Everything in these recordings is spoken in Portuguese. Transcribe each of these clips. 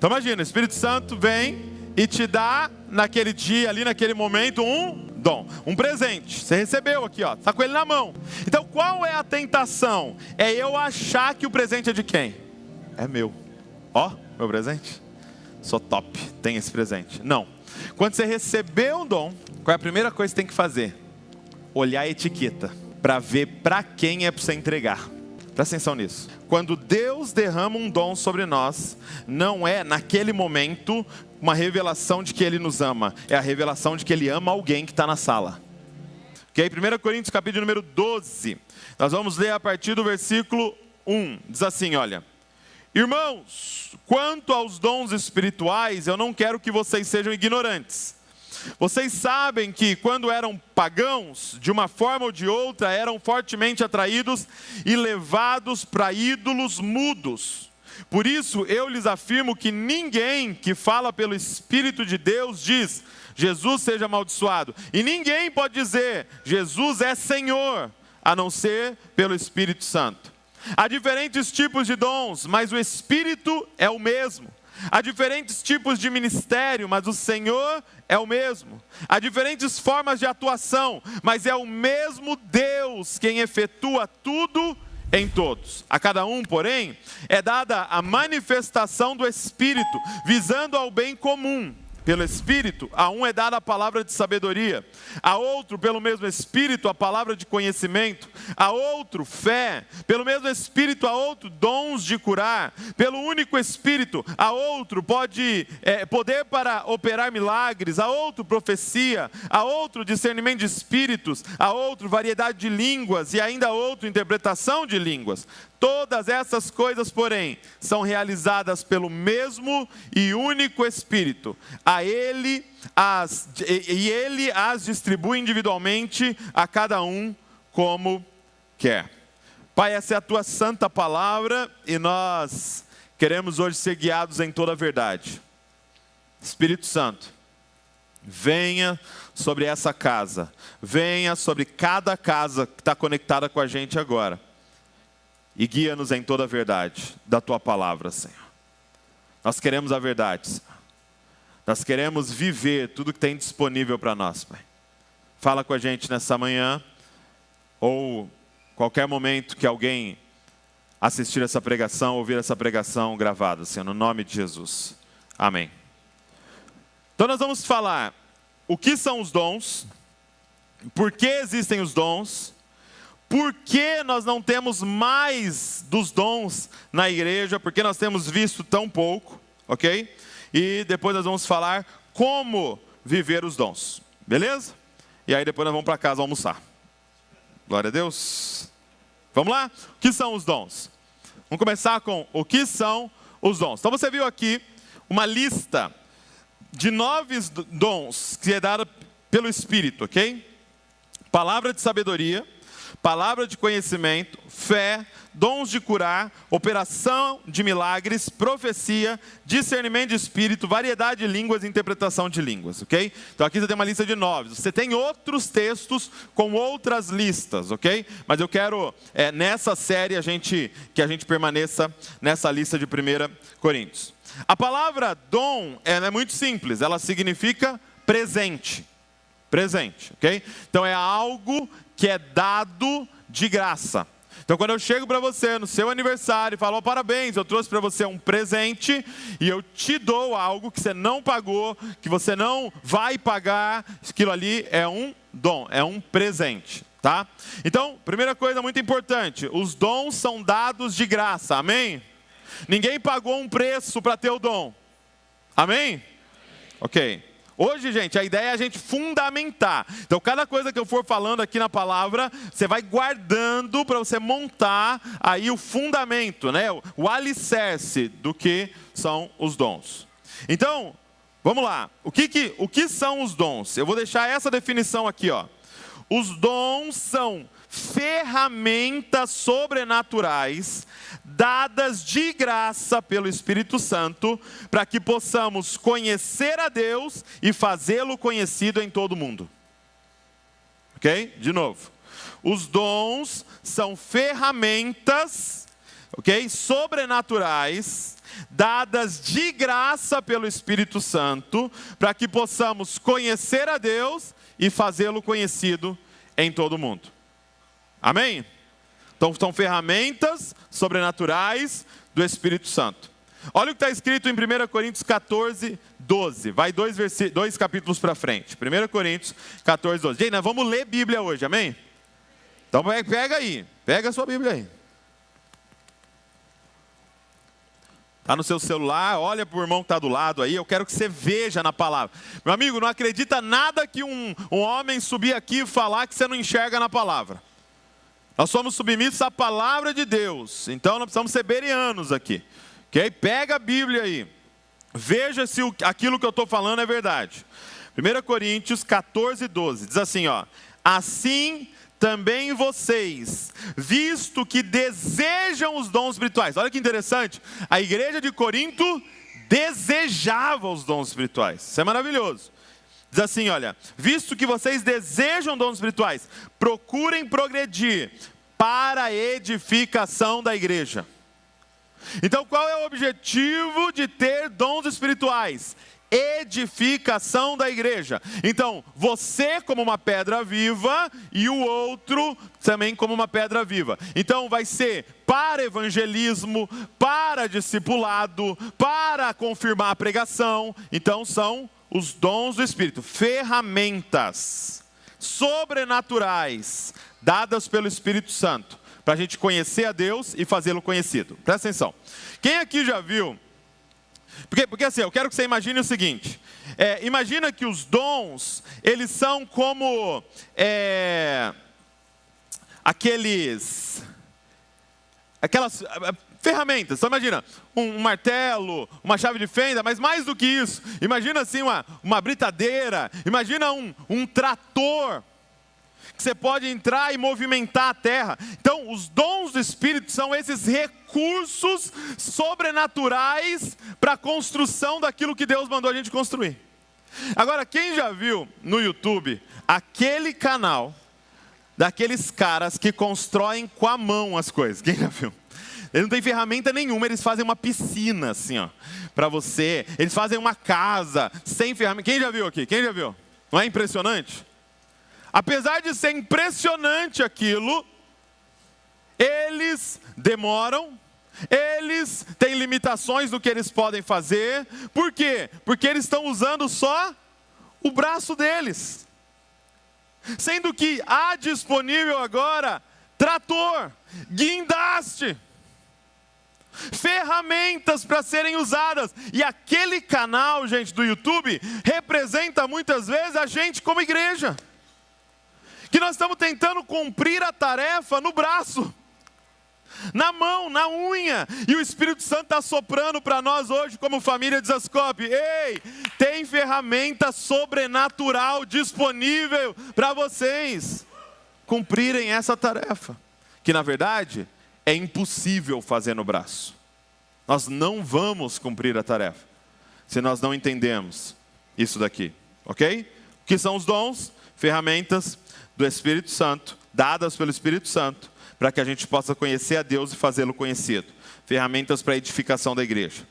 Então imagina, o Espírito Santo vem e te dá naquele dia, ali naquele momento, um dom, um presente. Você recebeu aqui, ó, está com ele na mão. Então qual é a tentação? É eu achar que o presente é de quem? É meu. Ó, meu presente. Sou top, tem esse presente. Não. Quando você recebeu um dom, qual é a primeira coisa que você tem que fazer? Olhar a etiqueta, para ver para quem é para você entregar. Presta atenção nisso. Quando Deus derrama um dom sobre nós, não é naquele momento uma revelação de que Ele nos ama. É a revelação de que Ele ama alguém que está na sala. Ok? 1 Coríntios capítulo número 12. Nós vamos ler a partir do versículo 1. Diz assim, olha. Irmãos, quanto aos dons espirituais, eu não quero que vocês sejam ignorantes. Vocês sabem que quando eram pagãos, de uma forma ou de outra, eram fortemente atraídos e levados para ídolos mudos. Por isso eu lhes afirmo que ninguém que fala pelo Espírito de Deus diz, Jesus seja amaldiçoado. E ninguém pode dizer, Jesus é Senhor, a não ser pelo Espírito Santo. Há diferentes tipos de dons, mas o Espírito é o mesmo. Há diferentes tipos de ministério, mas o Senhor é o mesmo. Há diferentes formas de atuação, mas é o mesmo Deus quem efetua tudo em todos. A cada um, porém, é dada a manifestação do Espírito, visando ao bem comum. Pelo Espírito, a um é dada a palavra de sabedoria, a outro, pelo mesmo Espírito, a palavra de conhecimento, a outro, fé, pelo mesmo Espírito, a outro, dons de curar, pelo único Espírito, a outro, poder para operar milagres, a outro, profecia, a outro, discernimento de espíritos, a outro, variedade de línguas e ainda a outro, interpretação de línguas. Todas essas coisas, porém, são realizadas pelo mesmo e único Espírito. Ele as distribui individualmente a cada um como quer. Pai, essa é a tua santa palavra e nós queremos hoje ser guiados em toda a verdade. Espírito Santo, venha sobre essa casa, venha sobre cada casa que está conectada com a gente agora. E guia-nos em toda a verdade da tua palavra, Senhor. Nós queremos a verdade, Senhor. Nós queremos viver tudo que tem disponível para nós, Pai. Fala com a gente nessa manhã, ou qualquer momento que alguém assistir essa pregação, ouvir essa pregação gravada, Senhor, no nome de Jesus. Amém. Então nós vamos falar o que são os dons, por que existem os dons, por que nós não temos mais dos dons na igreja? Porque nós temos visto tão pouco, ok? E depois nós vamos falar como viver os dons, beleza? E aí depois nós vamos para casa almoçar. Glória a Deus. Vamos lá? O que são os dons? Vamos começar com o que são os dons. Então você viu aqui uma lista de 9 dons que é dada pelo Espírito, ok? Palavra de sabedoria, palavra de conhecimento, fé, dons de curar, operação de milagres, profecia, discernimento de espírito, variedade de línguas e interpretação de línguas, ok? Então aqui você tem uma lista de 9. Você tem outros textos com outras listas, ok? Mas eu quero, nessa série, que a gente permaneça nessa lista de 1 Coríntios. A palavra dom é muito simples, ela significa presente. Presente, ok? Então é algo que é dado de graça. Então quando eu chego para você no seu aniversário e falo, parabéns, eu trouxe para você um presente e eu te dou algo que você não pagou, que você não vai pagar, aquilo ali é um dom, é um presente, tá? Então, primeira coisa muito importante, os dons são dados de graça, amém? Ninguém pagou um preço para ter o dom, amém? Ok. Hoje, gente, a ideia é a gente fundamentar. Então, cada coisa que eu for falando aqui na palavra, você vai guardando para você montar aí o fundamento, né? O alicerce do que são os dons. Então, vamos lá. O que são os dons? Eu vou deixar essa definição aqui, ó. Os dons são ferramentas sobrenaturais dadas de graça pelo Espírito Santo para que possamos conhecer a Deus e fazê-lo conhecido em todo o mundo. Ok? De novo. Os dons são ferramentas, ok? Sobrenaturais, dadas de graça pelo Espírito Santo, para que possamos conhecer a Deus e fazê-lo conhecido em todo o mundo. Amém? Então são ferramentas sobrenaturais do Espírito Santo. Olha o que está escrito em 1 Coríntios 14, 12. Vai dois capítulos para frente. 1 Coríntios 14, 12. Gente, nós vamos ler Bíblia hoje, amém? Então pega aí, pega a sua Bíblia aí. Está no seu celular, olha para o irmão que está do lado aí, eu quero que você veja na palavra. Meu amigo, não acredita nada que um homem subir aqui e falar que você não enxerga na palavra. Nós somos submissos à palavra de Deus, então nós precisamos ser bereanos aqui. Okay? Pega a Bíblia aí, veja se aquilo que eu estou falando é verdade. 1 Coríntios 14, 12, diz assim, ó: assim também vocês, visto que desejam os dons espirituais. Olha que interessante, a igreja de Corinto desejava os dons espirituais. Isso é maravilhoso. Diz assim, olha: visto que vocês desejam dons espirituais, procurem progredir para a edificação da igreja. Então qual é o objetivo de ter dons espirituais? Edificação da igreja. Então, você como uma pedra viva e o outro também como uma pedra viva. Então, vai ser para evangelismo, para discipulado, para confirmar a pregação. Então, são os dons do Espírito, ferramentas sobrenaturais dadas pelo Espírito Santo, para a gente conhecer a Deus e fazê-lo conhecido. Presta atenção. Quem aqui já viu? Porque assim, eu quero que você imagine o seguinte, imagina que os dons, eles são como aquelas ferramentas. Então imagina, um martelo, uma chave de fenda, mas mais do que isso, imagina assim uma britadeira, imagina um trator, que você pode entrar e movimentar a terra. Então, os dons do Espírito são esses recursos sobrenaturais para a construção daquilo que Deus mandou a gente construir. Agora, quem já viu no YouTube aquele canal daqueles caras que constroem com a mão as coisas? Quem já viu? Eles não têm ferramenta nenhuma, eles fazem uma piscina assim, ó, para você. Eles fazem uma casa sem ferramenta. Quem já viu aqui? Quem já viu? Não é impressionante? Apesar de ser impressionante aquilo, eles demoram, eles têm limitações no que eles podem fazer. Por quê? Porque eles estão usando só o braço deles. Sendo que há disponível agora trator, guindaste, ferramentas para serem usadas. E aquele canal, gente, do YouTube, representa muitas vezes a gente como igreja. Que nós estamos tentando cumprir a tarefa no braço, na mão, na unha. E o Espírito Santo está soprando para nós hoje, como família de Zascope. Ei, tem ferramenta sobrenatural disponível para vocês cumprirem essa tarefa. Que na verdade é impossível fazer no braço. Nós não vamos cumprir a tarefa se nós não entendemos isso daqui, ok? O que são os dons? Ferramentas do Espírito Santo, dadas pelo Espírito Santo, para que a gente possa conhecer a Deus e fazê-lo conhecido. Ferramentas para a edificação da igreja.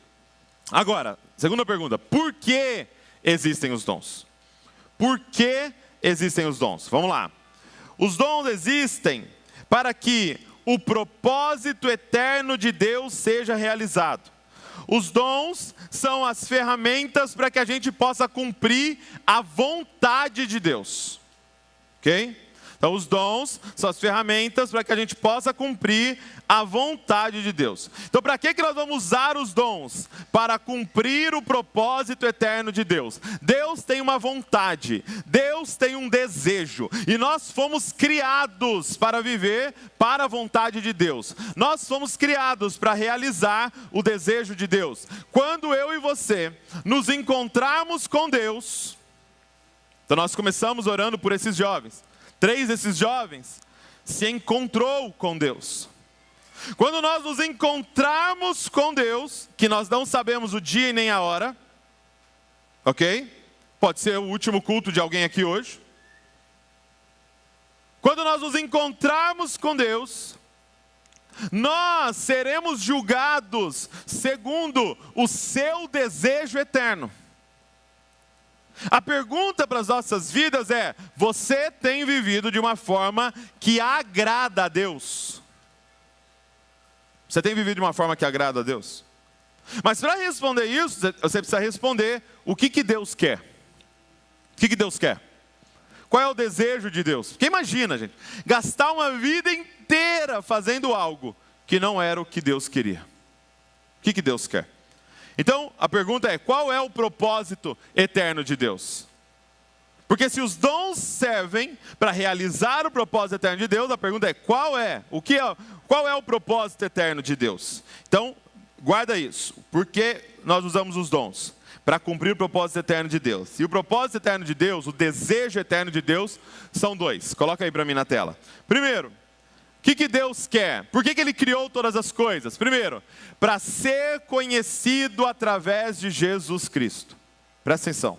Agora, segunda pergunta: por que existem os dons? Por que existem os dons? Vamos lá. Os dons existem para que o propósito eterno de Deus seja realizado. Os dons são as ferramentas para que a gente possa cumprir a vontade de Deus. Ok? Então os dons são as ferramentas para que a gente possa cumprir a vontade de Deus. Então para que nós vamos usar os dons? Para cumprir o propósito eterno de Deus. Deus tem uma vontade, Deus tem um desejo, e nós fomos criados para viver para a vontade de Deus. Nós fomos criados para realizar o desejo de Deus. Quando eu e você nos encontrarmos com Deus, então nós começamos orando por esses jovens. 3 desses jovens se encontrou com Deus. Quando nós nos encontrarmos com Deus, que nós não sabemos o dia e nem a hora, ok? Pode ser o último culto de alguém aqui hoje. Quando nós nos encontrarmos com Deus, Nós seremos julgados segundo o seu desejo eterno. A pergunta para as nossas vidas é: você tem vivido de uma forma que agrada a Deus? Você tem vivido de uma forma que agrada a Deus? Mas para responder isso, você precisa responder o que Deus quer. O que Deus quer? Qual é o desejo de Deus? Porque imagina, gente, gastar uma vida inteira fazendo algo que não era o que Deus queria. O que Deus quer? Então, a pergunta é: qual é o propósito eterno de Deus? Porque se os dons servem para realizar o propósito eterno de Deus, a pergunta é: qual é o propósito eterno de Deus? Então, guarda isso. Por que nós usamos os dons? Para cumprir o propósito eterno de Deus. E o propósito eterno de Deus, o desejo eterno de Deus, são dois. Coloca aí para mim na tela. Primeiro, o que Deus quer? Por que Ele criou todas as coisas? Primeiro, para ser conhecido através de Jesus Cristo. Presta atenção.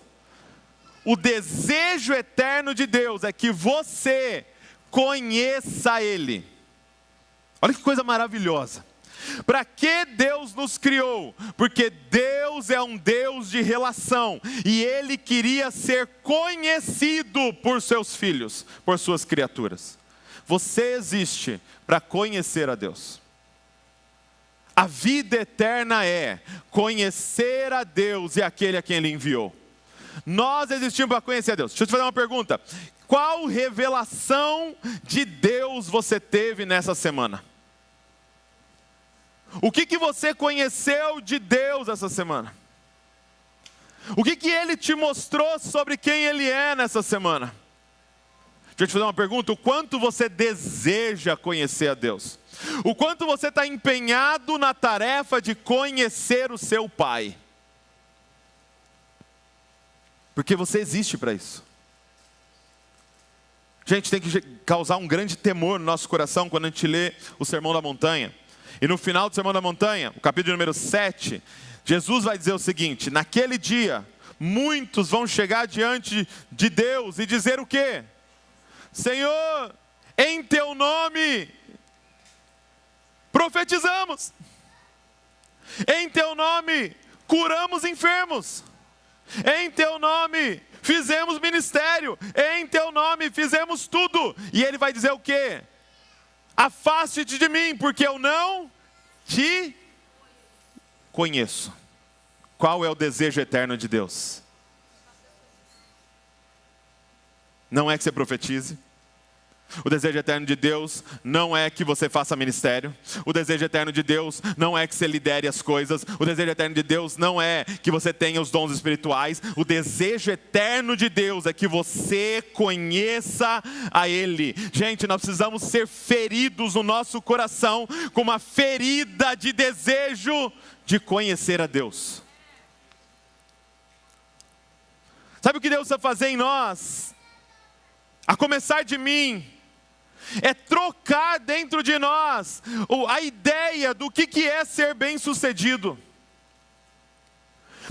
O desejo eterno de Deus é que você conheça Ele. Olha que coisa maravilhosa. Para que Deus nos criou? Porque Deus é um Deus de relação. E Ele queria ser conhecido por seus filhos, por suas criaturas. Você existe para conhecer a Deus. A vida eterna é conhecer a Deus e aquele a quem Ele enviou. Nós existimos para conhecer a Deus. Deixa eu te fazer uma pergunta. Qual revelação de Deus você teve nessa semana? O que você conheceu de Deus essa semana? O que Ele te mostrou sobre quem Ele é nessa semana? Deixa eu te fazer uma pergunta: o quanto você deseja conhecer a Deus? O quanto você está empenhado na tarefa de conhecer o seu Pai? Porque você existe para isso. Gente, tem que causar um grande temor no nosso coração quando a gente lê o Sermão da Montanha. E no final do Sermão da Montanha, o capítulo número 7, Jesus vai dizer o seguinte: naquele dia, muitos vão chegar diante de Deus e dizer o quê? Senhor, em teu nome profetizamos, em teu nome curamos enfermos, em teu nome fizemos ministério, em teu nome fizemos tudo. E Ele vai dizer o quê? Afaste-te de mim, porque eu não te conheço. Qual é o desejo eterno de Deus? Não é que você profetize. O desejo eterno de Deus não é que você faça ministério. O desejo eterno de Deus não é que você lidere as coisas. O desejo eterno de Deus não é que você tenha os dons espirituais. O desejo eterno de Deus é que você conheça a Ele. Gente, nós precisamos ser feridos no nosso coração com uma ferida de desejo de conhecer a Deus. Sabe o que Deus vai fazer em nós? A começar de mim, é trocar dentro de nós a ideia do que é ser bem-sucedido.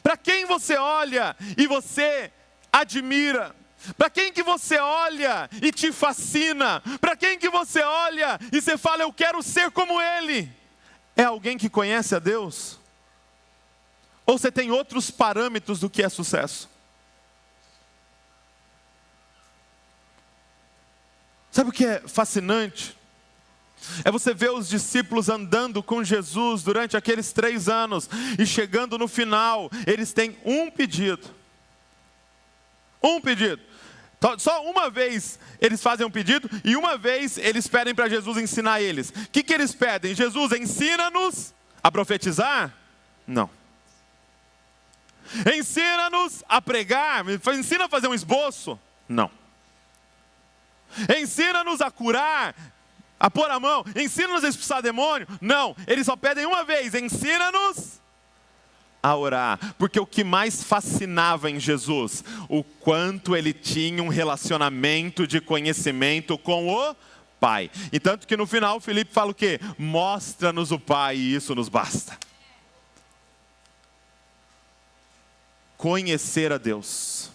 Para quem você olha e você admira? Para quem que você olha e te fascina? Para quem que você olha e você fala: eu quero ser como ele? É alguém que conhece a Deus? Ou você tem outros parâmetros do que é sucesso? Sabe o que é fascinante? É você ver os discípulos andando com Jesus durante aqueles 3 anos. E chegando no final, eles têm um pedido. Um pedido. Só uma vez eles fazem um pedido e uma vez eles pedem para Jesus ensinar eles. O que eles pedem? Jesus, ensina-nos a profetizar? Não. Ensina-nos a pregar? Ensina a fazer um esboço? Não. Ensina-nos a curar, a pôr a mão, ensina-nos a expulsar demônio? Não, eles só pedem uma vez: ensina-nos a orar. Porque o que mais fascinava em Jesus, o quanto ele tinha um relacionamento de conhecimento com o Pai. E tanto que no final Filipe fala o quê? Mostra-nos o Pai e isso nos basta. Conhecer a Deus.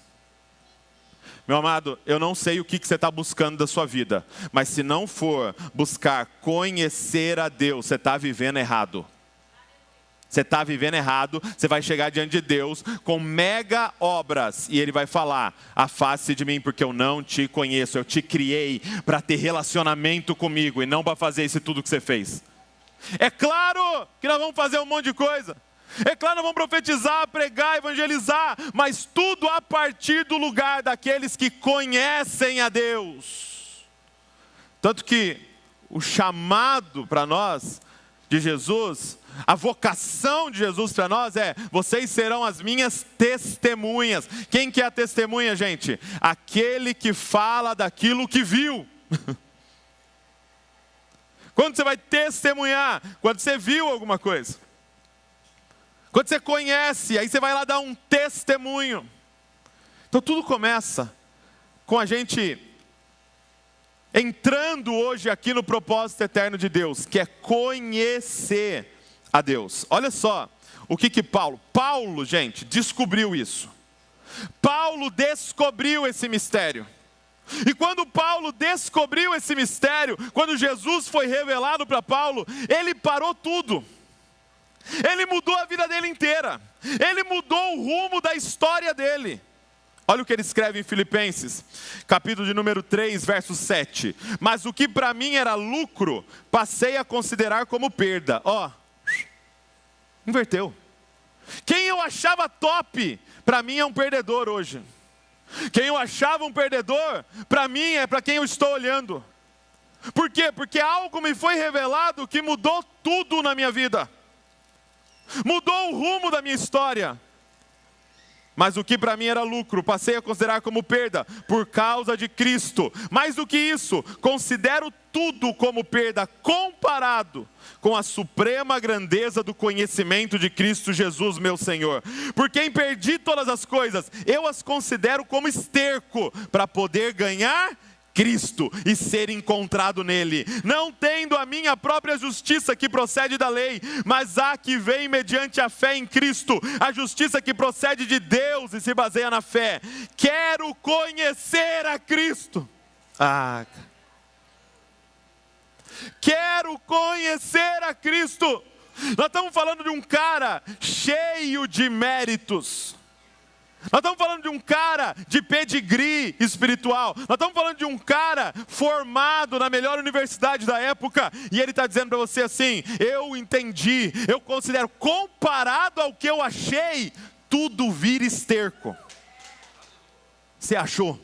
Meu amado, eu não sei o que você está buscando da sua vida, mas se não for buscar conhecer a Deus, você está vivendo errado. Você está vivendo errado, você vai chegar diante de Deus com mega obras e Ele vai falar: afaste de mim porque eu não te conheço, eu te criei para ter relacionamento comigo e não para fazer isso tudo que você fez. É claro que nós vamos fazer um monte de coisa, é claro que nós vamos profetizar, pregar, evangelizar, mas tudo a partir do lugar daqueles que conhecem a Deus. Tanto que o chamado para nós de Jesus, a vocação de Jesus para nós é: vocês serão as minhas testemunhas. Quem que é a testemunha, gente? Aquele que fala daquilo que viu. Quando você vai testemunhar? Quando você viu alguma coisa. Quando você conhece, aí você vai lá dar um testemunho. Então tudo começa com a gente entrando hoje aqui no propósito eterno de Deus, que é conhecer a Deus. Olha só o que Paulo, gente, descobriu isso. Paulo descobriu esse mistério. E quando Paulo descobriu esse mistério, quando Jesus foi revelado para Paulo, ele parou tudo. Ele mudou a vida dele inteira. Ele mudou o rumo da história dele. Olha o que ele escreve em Filipenses, capítulo de número 3, verso 7. Mas o que para mim era lucro, passei a considerar como perda. Inverteu. Quem eu achava top, para mim é um perdedor hoje. Quem eu achava um perdedor, para mim é para quem eu estou olhando. Por quê? Porque algo me foi revelado que mudou tudo na minha vida. Mudou o rumo da minha história. Mas o que para mim era lucro, passei a considerar como perda, por causa de Cristo. Mais do que isso, considero tudo como perda, comparado com a suprema grandeza do conhecimento de Cristo Jesus, meu Senhor. Por quem perdi todas as coisas, eu as considero como esterco, para poder ganhar Cristo e ser encontrado nele, não tendo a minha própria justiça que procede da lei, mas a que vem mediante a fé em Cristo, a justiça que procede de Deus e se baseia na fé. Quero conhecer a Cristo. Quero conhecer a Cristo. Nós estamos falando de um cara cheio de méritos. Nós estamos falando de um cara de pedigree espiritual. Nós estamos falando de um cara formado na melhor universidade da época. E ele está dizendo para você assim: eu entendi, eu considero, comparado ao que eu achei, tudo vira esterco. Você achou?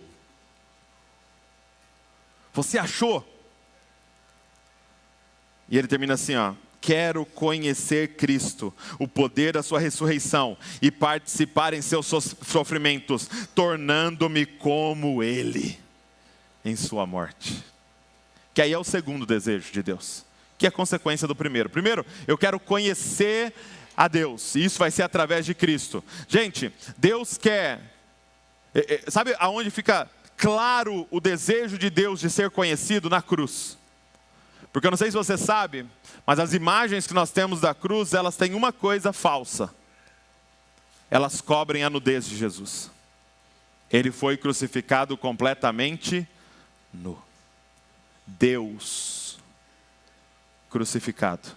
Você achou? E ele termina assim, quero conhecer Cristo, o poder da sua ressurreição e participar em seus sofrimentos, tornando-me como Ele em sua morte. Que aí é o segundo desejo de Deus, que é consequência do primeiro. Primeiro, eu quero conhecer a Deus, e isso vai ser através de Cristo. Gente, Deus quer, sabe aonde fica claro o desejo de Deus de ser conhecido? Na cruz. Porque eu não sei se você sabe, mas as imagens que nós temos da cruz, elas têm uma coisa falsa. Elas cobrem a nudez de Jesus. Ele foi crucificado completamente nu. Deus crucificado,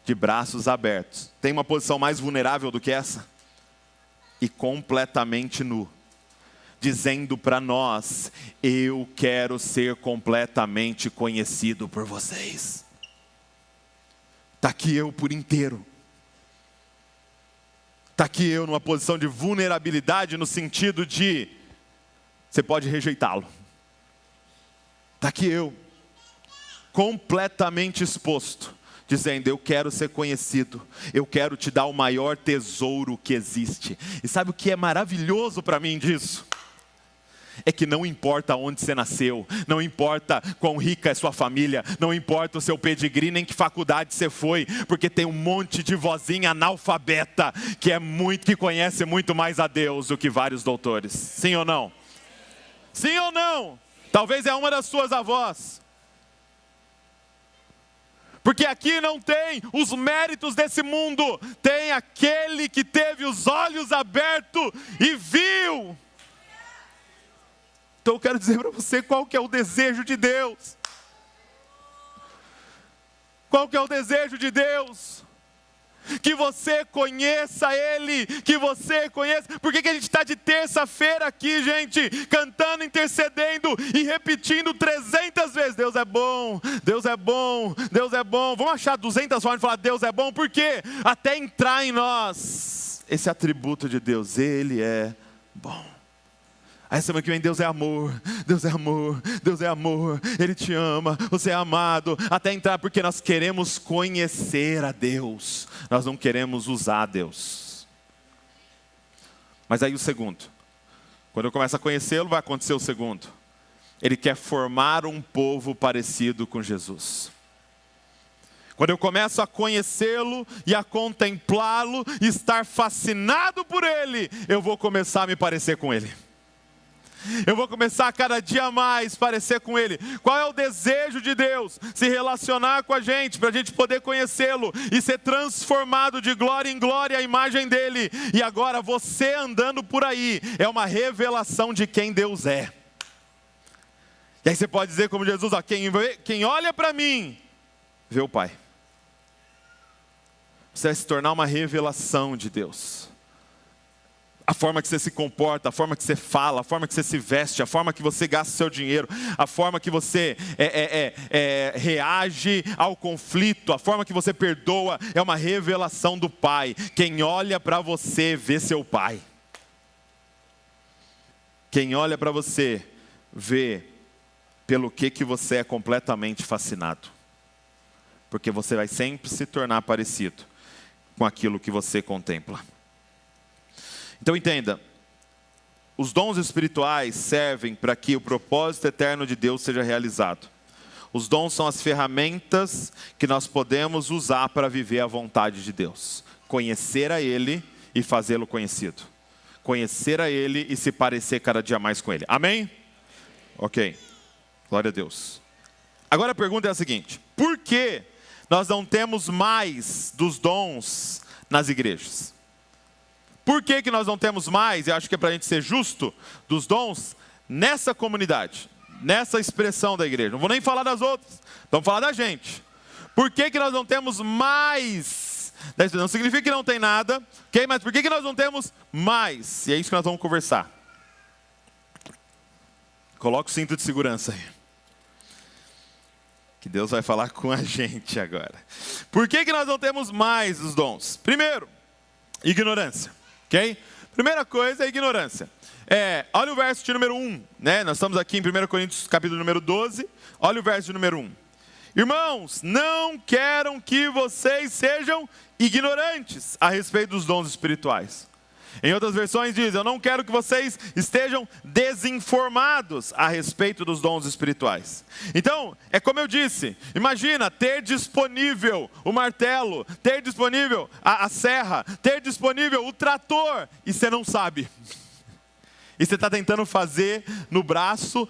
de braços abertos. Tem uma posição mais vulnerável do que essa? E completamente nu. Dizendo para nós: eu quero ser completamente conhecido por vocês. Está aqui eu por inteiro. Está aqui eu numa posição de vulnerabilidade, no sentido de você pode rejeitá-lo. Está aqui eu, completamente exposto, dizendo: eu quero ser conhecido, eu quero te dar o maior tesouro que existe. E sabe o que é maravilhoso para mim disso? É que não importa onde você nasceu, não importa quão rica é sua família, não importa o seu pedigree, nem que faculdade você foi, porque tem um monte de vozinha analfabeta que conhece muito mais a Deus do que vários doutores. Sim ou não? Sim ou não? Talvez é uma das suas avós. Porque aqui não tem os méritos desse mundo, tem aquele que teve os olhos abertos e viu. Então eu quero dizer para você qual que é o desejo de Deus. Qual que é o desejo de Deus? Que você conheça Ele, que você conheça. Por que a gente está de terça-feira aqui, gente, cantando, intercedendo e repetindo 300 vezes, Deus é bom, Deus é bom, Deus é bom. Vamos achar 200 formas de falar Deus é bom, por quê? Até entrar em nós esse atributo de Deus, Ele é bom. Aí semana que vem, Deus é amor, Deus é amor, Deus é amor, Ele te ama, você é amado, até entrar, porque nós queremos conhecer a Deus, nós não queremos usar Deus. Mas aí o segundo, quando eu começo a conhecê-lo, vai acontecer o segundo. Ele quer formar um povo parecido com Jesus. Quando eu começo a conhecê-lo e a contemplá-lo, e estar fascinado por Ele, eu vou começar a me parecer com Ele. Eu vou começar a cada dia mais parecer com Ele. Qual é o desejo de Deus? Se relacionar com a gente, para a gente poder conhecê-lo e ser transformado de glória em glória à imagem dEle. E agora você andando por aí é uma revelação de quem Deus é. E aí você pode dizer como Jesus, ó, quem olha para mim, vê o Pai. Você vai se tornar uma revelação de Deus. A forma que você se comporta, a forma que você fala, a forma que você se veste, a forma que você gasta seu dinheiro, a forma que você reage ao conflito, a forma que você perdoa, é uma revelação do Pai. Quem olha para você vê seu Pai. Quem olha para você vê pelo que você é completamente fascinado. Porque você vai sempre se tornar parecido com aquilo que você contempla. Então entenda, os dons espirituais servem para que o propósito eterno de Deus seja realizado. Os dons são as ferramentas que nós podemos usar para viver a vontade de Deus. Conhecer a Ele e fazê-lo conhecido. Conhecer a Ele e se parecer cada dia mais com Ele. Amém? Ok. Glória a Deus. Agora a pergunta é a seguinte: por que nós não temos mais dos dons nas igrejas? Por que nós não temos mais, e acho que é para a gente ser justo, dos dons nessa comunidade, nessa expressão da igreja? Não vou nem falar das outras, vamos falar da gente. Por que nós não temos mais? Não significa que não tem nada, okay? Mas por que nós não temos mais? E é isso que nós vamos conversar. Coloca o cinto de segurança aí. Que Deus vai falar com a gente agora. Por que nós não temos mais os dons? Primeiro, ignorância. Okay? Primeira coisa é ignorância. Olha o verso de número 1. Né? Nós estamos aqui em 1 Coríntios capítulo número 12. Olha o verso de número 1. Irmãos, não quero que vocês sejam ignorantes a respeito dos dons espirituais. Em outras versões diz, eu não quero que vocês estejam desinformados a respeito dos dons espirituais. Então, é como eu disse, imagina ter disponível o martelo, ter disponível a serra, ter disponível o trator, e você não sabe. E você está tentando fazer no braço,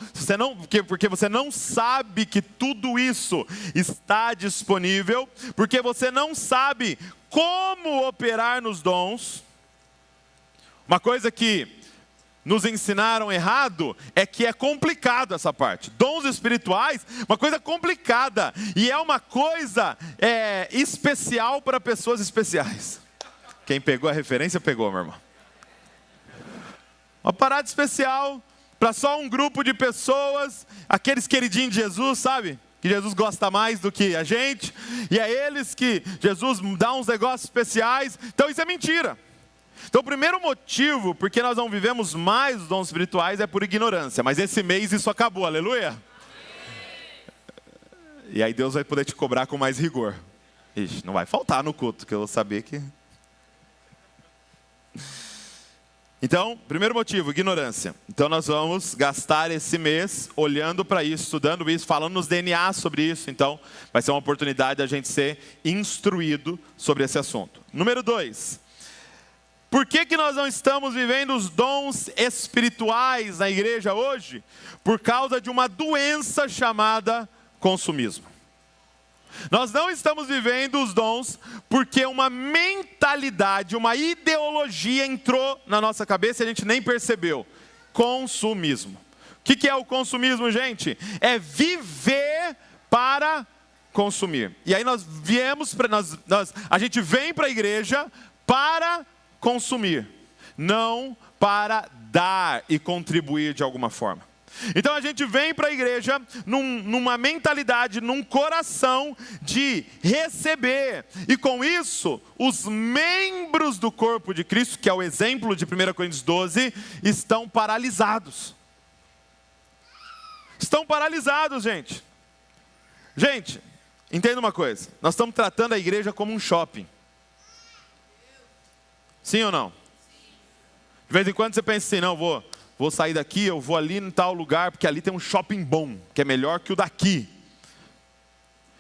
porque você não sabe que tudo isso está disponível, porque você não sabe como operar nos dons. Uma coisa que nos ensinaram errado é que é complicado essa parte. Dons espirituais, uma coisa complicada. E é uma coisa especial para pessoas especiais. Quem pegou a referência, pegou, meu irmão. Uma parada especial para só um grupo de pessoas, aqueles queridinhos de Jesus, sabe? Que Jesus gosta mais do que a gente. E é eles que Jesus dá uns negócios especiais. Então isso é mentira. Então o primeiro motivo porque nós não vivemos mais os dons espirituais é por ignorância. Mas esse mês isso acabou, aleluia. E aí Deus vai poder te cobrar com mais rigor. Ixi, não vai faltar no culto, que eu vou saber que... Então, primeiro motivo, ignorância. Então nós vamos gastar esse mês olhando para isso, estudando isso, falando nos DNA sobre isso. Então vai ser uma oportunidade da gente ser instruído sobre esse assunto. Número 2. Por que nós não estamos vivendo os dons espirituais na igreja hoje? Por causa de uma doença chamada consumismo. Nós não estamos vivendo os dons porque uma mentalidade, uma ideologia entrou na nossa cabeça e a gente nem percebeu. Consumismo. O que é o consumismo, gente? É viver para consumir. E aí nós viemos para a gente vem para a igreja para consumir, não para dar e contribuir de alguma forma. Então a gente vem para a igreja numa mentalidade, num coração de receber. E com isso, os membros do corpo de Cristo, que é o exemplo de 1 Coríntios 12, estão paralisados. Estão paralisados, gente. Gente, entenda uma coisa. Nós estamos tratando a igreja como um shopping. Sim ou não? De vez em quando você pensa assim, não, vou sair daqui, eu vou ali em tal lugar, porque ali tem um shopping bom, que é melhor que o daqui.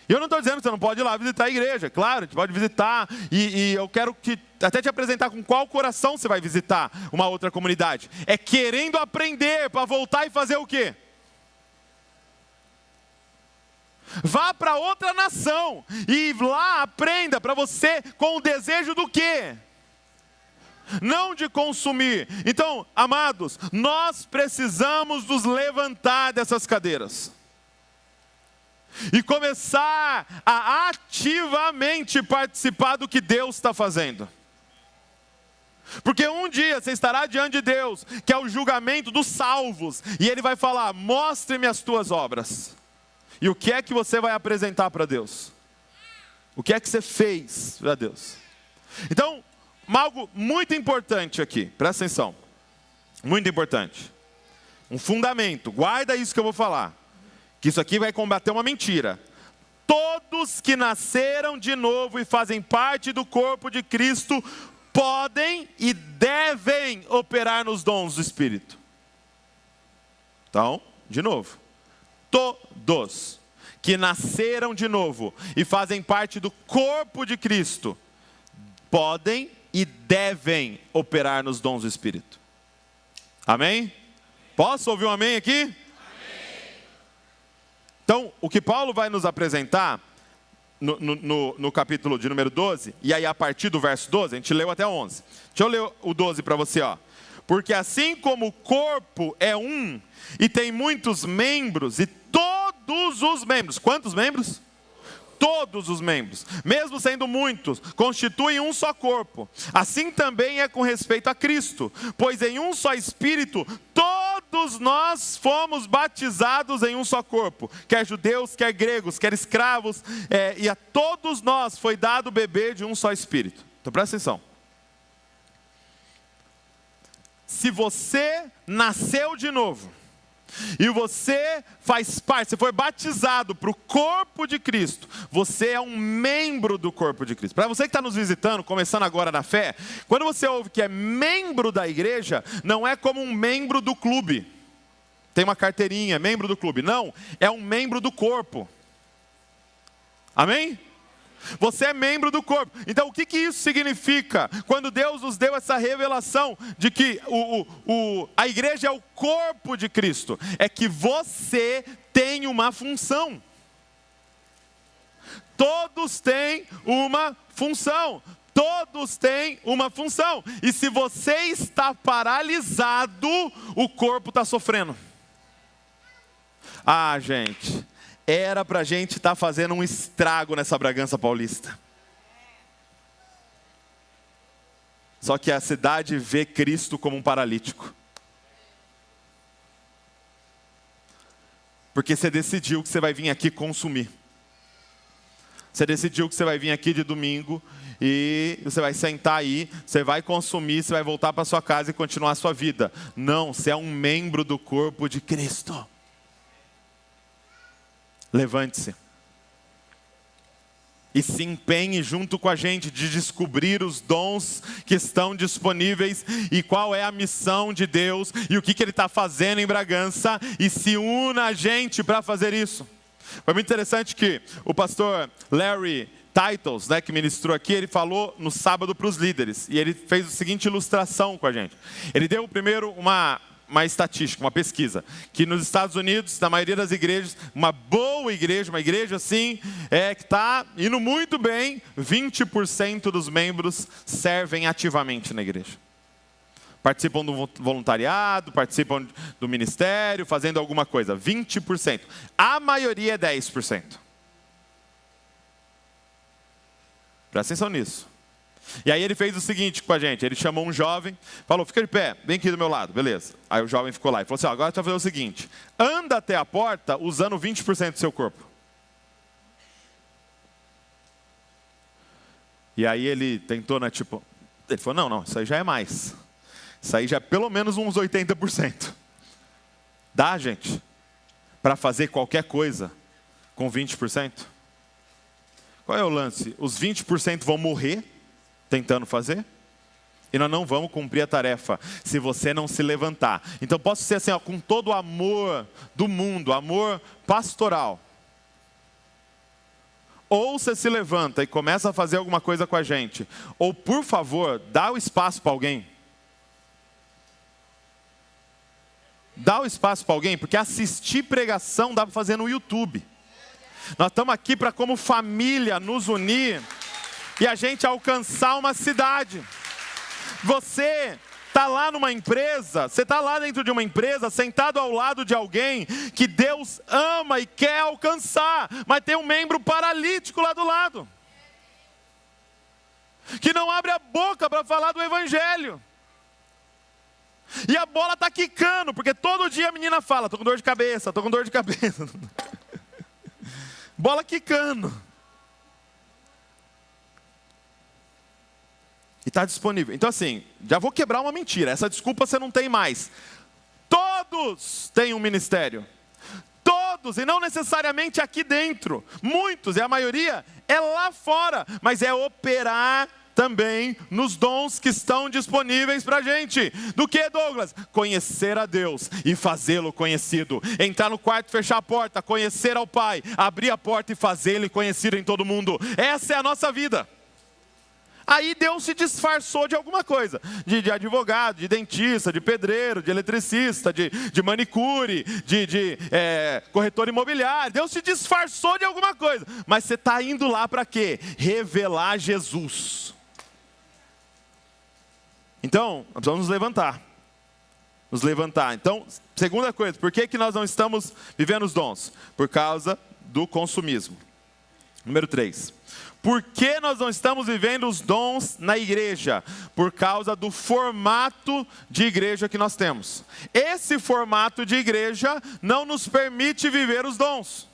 E eu não estou dizendo que você não pode ir lá visitar a igreja. Claro, a gente pode visitar, e eu quero até te apresentar com qual coração você vai visitar uma outra comunidade. É querendo aprender para voltar e fazer o quê? Vá para outra nação e lá aprenda para você com o desejo do quê? Não de consumir. Então, amados, nós precisamos nos levantar dessas cadeiras e começar a ativamente participar do que Deus está fazendo. Porque um dia você estará diante de Deus, que é o julgamento dos salvos, e Ele vai falar, mostre-me as tuas obras. E o que é que você vai apresentar para Deus? O que é que você fez para Deus? Então, algo muito importante aqui, presta atenção. Muito importante. Um fundamento, guarda isso que eu vou falar. Que isso aqui vai combater uma mentira. Todos que nasceram de novo e fazem parte do corpo de Cristo, podem e devem operar nos dons do Espírito. Então, de novo. Todos que nasceram de novo e fazem parte do corpo de Cristo, podem e devem operar nos dons do Espírito. Amém? Posso ouvir um amém aqui? Amém. Então, o que Paulo vai nos apresentar no capítulo de número 12, e aí a partir do verso 12, a gente leu até 11. Deixa eu ler o 12 para você, ó. Porque assim como o corpo é um, e tem muitos membros, e todos os membros, quantos membros? Todos os membros, mesmo sendo muitos, constituem um só corpo. Assim também é com respeito a Cristo, pois em um só Espírito, todos nós fomos batizados em um só corpo, quer judeus, quer gregos, quer escravos, e a todos nós foi dado beber de um só Espírito. Então presta atenção. Se você nasceu de novo, e você faz parte, você foi batizado para o corpo de Cristo, você é um membro do corpo de Cristo. Para você que está nos visitando, começando agora na fé, quando você ouve que é membro da igreja, não é como um membro do clube, tem uma carteirinha, membro do clube, não, é um membro do corpo. Amém? Você é membro do corpo. Então o que isso significa? Quando Deus nos deu essa revelação de que a igreja é o corpo de Cristo, é que você tem uma função. Todos têm uma função. Todos têm uma função. E se você está paralisado, o corpo está sofrendo. Ah, gente, era para a gente estar fazendo um estrago nessa Bragança Paulista. Só que a cidade vê Cristo como um paralítico. Porque você decidiu que você vai vir aqui consumir. Você decidiu que você vai vir aqui de domingo e você vai sentar aí, você vai consumir, você vai voltar para sua casa e continuar a sua vida. Não, você é um membro do corpo de Cristo. Levante-se e se empenhe junto com a gente de descobrir os dons que estão disponíveis e qual é a missão de Deus e o que Ele está fazendo em Bragança, e se una a gente para fazer isso. Foi muito interessante que o pastor Larry Titles, que ministrou aqui, ele falou no sábado para os líderes, e ele fez a seguinte ilustração com a gente. Ele deu primeiro uma estatística, uma pesquisa, que nos Estados Unidos, na maioria das igrejas, uma boa igreja, uma igreja assim, que está indo muito bem, 20% dos membros servem ativamente na igreja. Participam do voluntariado, participam do ministério, fazendo alguma coisa. 20%. A maioria é 10%. Presta atenção nisso. E aí ele fez o seguinte com a gente, ele chamou um jovem, falou, fica de pé, vem aqui do meu lado, beleza. Aí o jovem ficou lá e falou assim, agora você vai fazer o seguinte, anda até a porta usando 20% do seu corpo. E aí ele tentou, né, tipo, ele falou, não, isso aí já é mais. Isso aí já é pelo menos uns 80%. Dá, gente, para fazer qualquer coisa com 20%? Qual é o lance? Os 20% vão morrer tentando fazer? E nós não vamos cumprir a tarefa se você não se levantar. Então posso ser assim, ó, com todo o amor do mundo, amor pastoral. Ou você se levanta e começa a fazer alguma coisa com a gente. Ou, por favor, dá o espaço para alguém. Dá o espaço para alguém, porque assistir pregação dá para fazer no YouTube. Nós estamos aqui para, como família, nos unir e a gente alcançar uma cidade. Você está lá numa empresa, você está lá dentro de uma empresa, sentado ao lado de alguém que Deus ama e quer alcançar, mas tem um membro paralítico lá do lado, que não abre a boca para falar do Evangelho. E a bola está quicando, porque todo dia a menina fala, estou com dor de cabeça, estou com dor de cabeça. Bola quicando. E está disponível. Então assim, já vou quebrar uma mentira. Essa desculpa você não tem mais. Todos têm um ministério. Todos, e não necessariamente aqui dentro. Muitos, e a maioria, é lá fora. Mas é operar também nos dons que estão disponíveis para a gente. Do que, Douglas? Conhecer a Deus e fazê-lo conhecido. Entrar no quarto, fechar a porta, conhecer ao Pai, abrir a porta e fazê-lo conhecido em todo mundo. Essa é a nossa vida. Aí Deus se disfarçou de alguma coisa, de advogado, de dentista, de pedreiro, de eletricista, de manicure, de corretor imobiliário. Deus se disfarçou de alguma coisa, mas você está indo lá para quê? Revelar Jesus. Então, nós vamos nos levantar. Nos levantar. Então, segunda coisa, por que nós não estamos vivendo os dons? Por causa do consumismo. Número 3. Por que nós não estamos vivendo os dons na igreja? Por causa do formato de igreja que nós temos. Esse formato de igreja não nos permite viver os dons.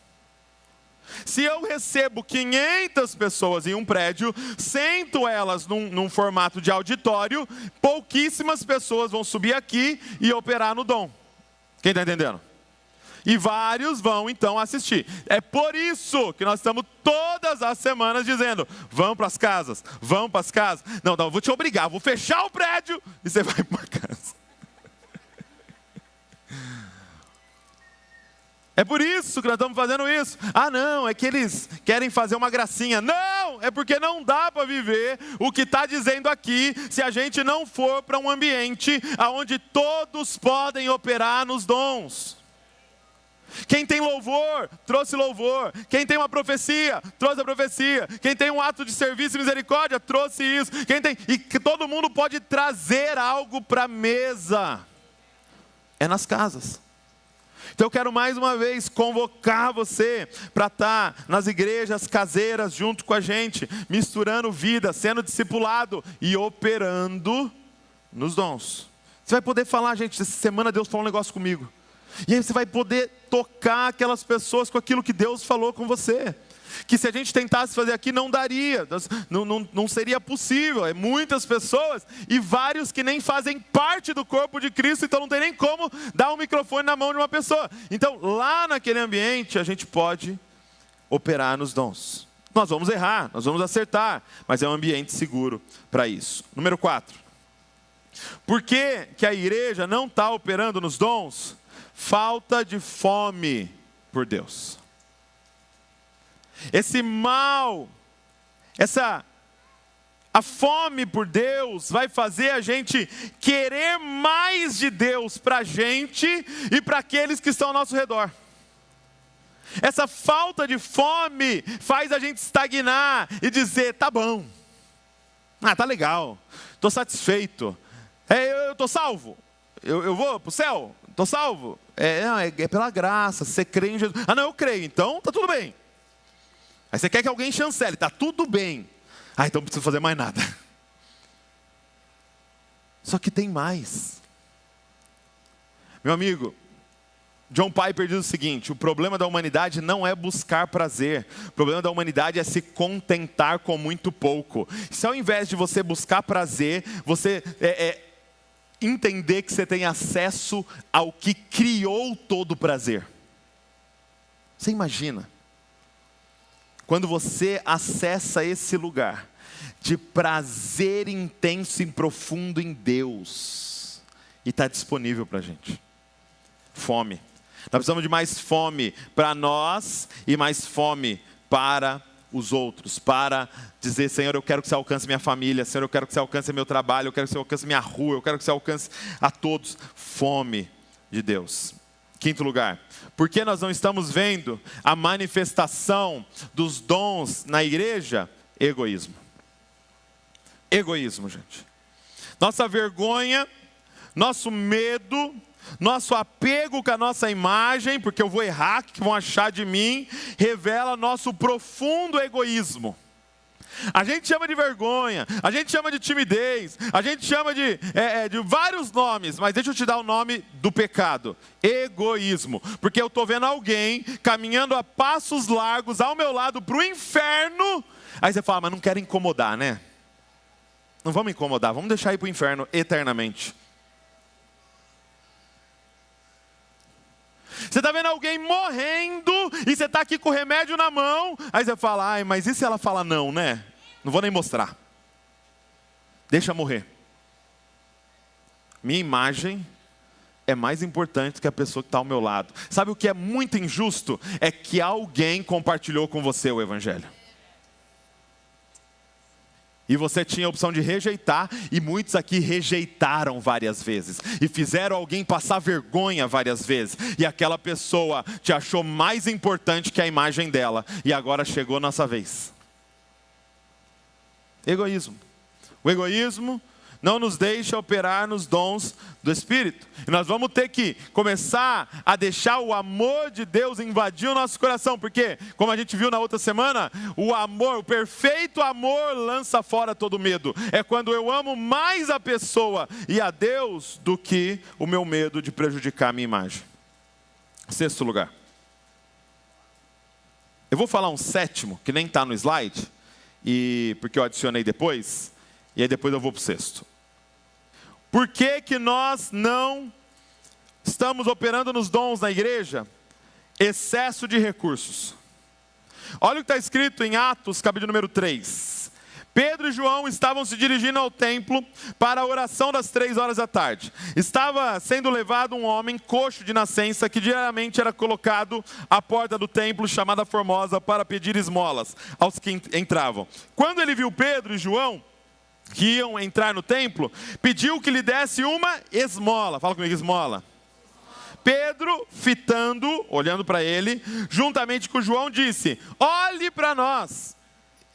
Se eu recebo 500 pessoas em um prédio, sento elas num formato de auditório, pouquíssimas pessoas vão subir aqui e operar no dom. Quem está entendendo? E vários vão então assistir. É por isso que nós estamos todas as semanas dizendo, vamos para as casas, vamos para as casas. Não, eu vou te obrigar, vou fechar o prédio e você vai para casa. É por isso que nós estamos fazendo isso. Ah não, é que eles querem fazer uma gracinha. Não, é porque não dá para viver o que está dizendo aqui se a gente não for para um ambiente onde todos podem operar nos dons. Quem tem louvor, trouxe louvor. Quem tem uma profecia, trouxe a profecia. Quem tem um ato de serviço e misericórdia, trouxe isso. E que todo mundo pode trazer algo para a mesa. É nas casas. Então eu quero mais uma vez convocar você para estar nas igrejas caseiras junto com a gente, misturando vida, sendo discipulado e operando nos dons. Você vai poder falar, gente, essa semana Deus falou um negócio comigo. E aí você vai poder tocar aquelas pessoas com aquilo que Deus falou com você. Que se a gente tentasse fazer aqui não daria, não seria possível. É muitas pessoas e vários que nem fazem parte do corpo de Cristo, então não tem nem como dar um microfone na mão de uma pessoa. Então lá naquele ambiente a gente pode operar nos dons. Nós vamos errar, nós vamos acertar, mas é um ambiente seguro para isso. Número 4. Por que a igreja não está operando nos dons? Falta de fome por Deus. Esse mal, a fome por Deus vai fazer a gente querer mais de Deus para a gente e para aqueles que estão ao nosso redor. Essa falta de fome faz a gente estagnar e dizer, tá bom, tá legal, estou satisfeito. estou salvo? Eu vou para o céu? Estou salvo? É pela graça, você crê em Jesus. Ah, não, eu creio, então está tudo bem. Aí você quer que alguém chancele, está tudo bem. Ah, então não preciso fazer mais nada. Só que tem mais. Meu amigo, John Piper diz o seguinte: o problema da humanidade não é buscar prazer. O problema da humanidade é se contentar com muito pouco. Se ao invés de você buscar prazer, você entender que você tem acesso ao que criou todo o prazer. Você imagina? Quando você acessa esse lugar de prazer intenso e profundo em Deus, e está disponível para a gente. Fome. Nós precisamos de mais fome para nós e mais fome para os outros, para dizer: Senhor, eu quero que você alcance minha família, Senhor, eu quero que você alcance meu trabalho, eu quero que você alcance minha rua, eu quero que você alcance a todos. Fome de Deus. Quinto lugar, por que nós não estamos vendo a manifestação dos dons na igreja? Egoísmo. Egoísmo, gente. Nossa vergonha, nosso medo, nosso apego com a nossa imagem, porque eu vou errar, o que vão achar de mim, revela nosso profundo egoísmo. A gente chama de vergonha, a gente chama de timidez, a gente chama de vários nomes, mas deixa eu te dar o nome do pecado: egoísmo. Porque eu estou vendo alguém caminhando a passos largos ao meu lado para o inferno, aí você fala: mas não quero incomodar, né? Não vamos incomodar, vamos deixar ir para o inferno eternamente. Você está vendo alguém morrendo e você está aqui com o remédio na mão, aí você fala: ai, mas e se ela fala não, né? Não vou nem mostrar. Deixa morrer. Minha imagem é mais importante que a pessoa que está ao meu lado. Sabe o que é muito injusto? É que alguém compartilhou com você o evangelho. E você tinha a opção de rejeitar, e muitos aqui rejeitaram várias vezes. E fizeram alguém passar vergonha várias vezes. E aquela pessoa te achou mais importante que a imagem dela. E agora chegou a nossa vez. Egoísmo. O egoísmo não nos deixa operar nos dons do Espírito. E nós vamos ter que começar a deixar o amor de Deus invadir o nosso coração. Porque, como a gente viu na outra semana, o amor, o perfeito amor lança fora todo medo. É quando eu amo mais a pessoa e a Deus do que o meu medo de prejudicar a minha imagem. Sexto lugar. Eu vou falar um sétimo, que nem está no slide, porque eu adicionei depois, e aí depois eu vou para o sexto. Por que que nós não estamos operando nos dons na igreja? Excesso de recursos. Olha o que está escrito em Atos, capítulo número 3. Pedro e João estavam se dirigindo ao templo para a oração das 3 da tarde. Estava sendo levado um homem coxo de nascença que diariamente era colocado à porta do templo chamada Formosa para pedir esmolas aos que entravam. Quando ele viu Pedro e João, que iam entrar no templo, pediu que lhe desse uma esmola. Fala comigo, esmola. Pedro, fitando, olhando para ele, juntamente com João, disse: olhe para nós.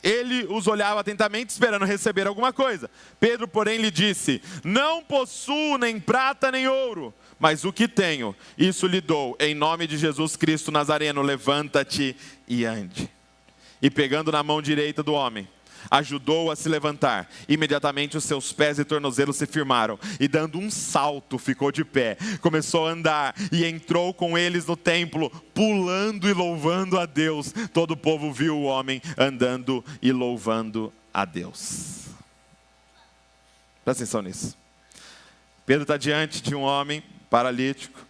Ele os olhava atentamente, esperando receber alguma coisa. Pedro, porém, lhe disse: não possuo nem prata nem ouro, mas o que tenho, isso lhe dou. Em nome de Jesus Cristo Nazareno, levanta-te e ande. E pegando na mão direita do homem, ajudou-o a se levantar. Imediatamente os seus pés e tornozelos se firmaram, e dando um salto ficou de pé, começou a andar e entrou com eles no templo, pulando e louvando a Deus. Todo o povo viu o homem andando e louvando a Deus. Presta atenção nisso. Pedro está diante de um homem paralítico,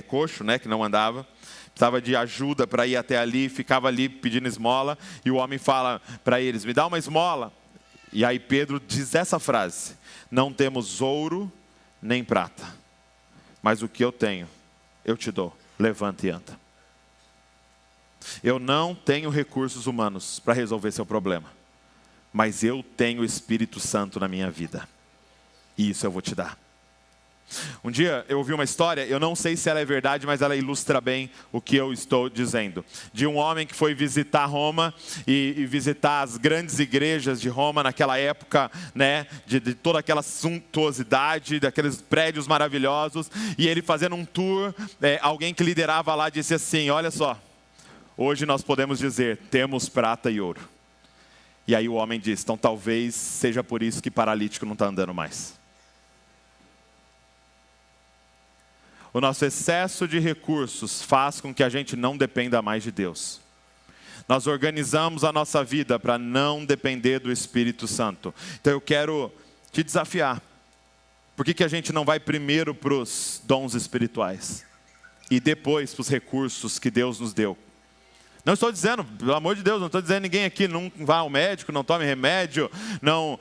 coxo, que não andava. Precisava de ajuda para ir até ali, ficava ali pedindo esmola, e o homem fala para eles: me dá uma esmola. E aí Pedro diz essa frase: não temos ouro nem prata, mas o que eu tenho, eu te dou, levanta e anda. Eu não tenho recursos humanos para resolver seu problema, mas eu tenho o Espírito Santo na minha vida, e isso eu vou te dar. Um dia eu ouvi uma história, eu não sei se ela é verdade, mas ela ilustra bem o que eu estou dizendo. De um homem que foi visitar Roma e visitar as grandes igrejas de Roma naquela época, né, de toda aquela suntuosidade, daqueles prédios maravilhosos. E ele fazendo um tour, alguém que liderava lá disse assim: olha só, hoje nós podemos dizer, temos prata e ouro. E aí o homem disse: então talvez seja por isso que paralítico não está andando mais. O nosso excesso de recursos faz com que a gente não dependa mais de Deus. Nós organizamos a nossa vida para não depender do Espírito Santo. Então eu quero te desafiar. Por que a gente não vai primeiro para os dons espirituais e depois para os recursos que Deus nos deu? Não estou dizendo, pelo amor de Deus, não estou dizendo ninguém aqui não vá ao médico, não tome remédio, não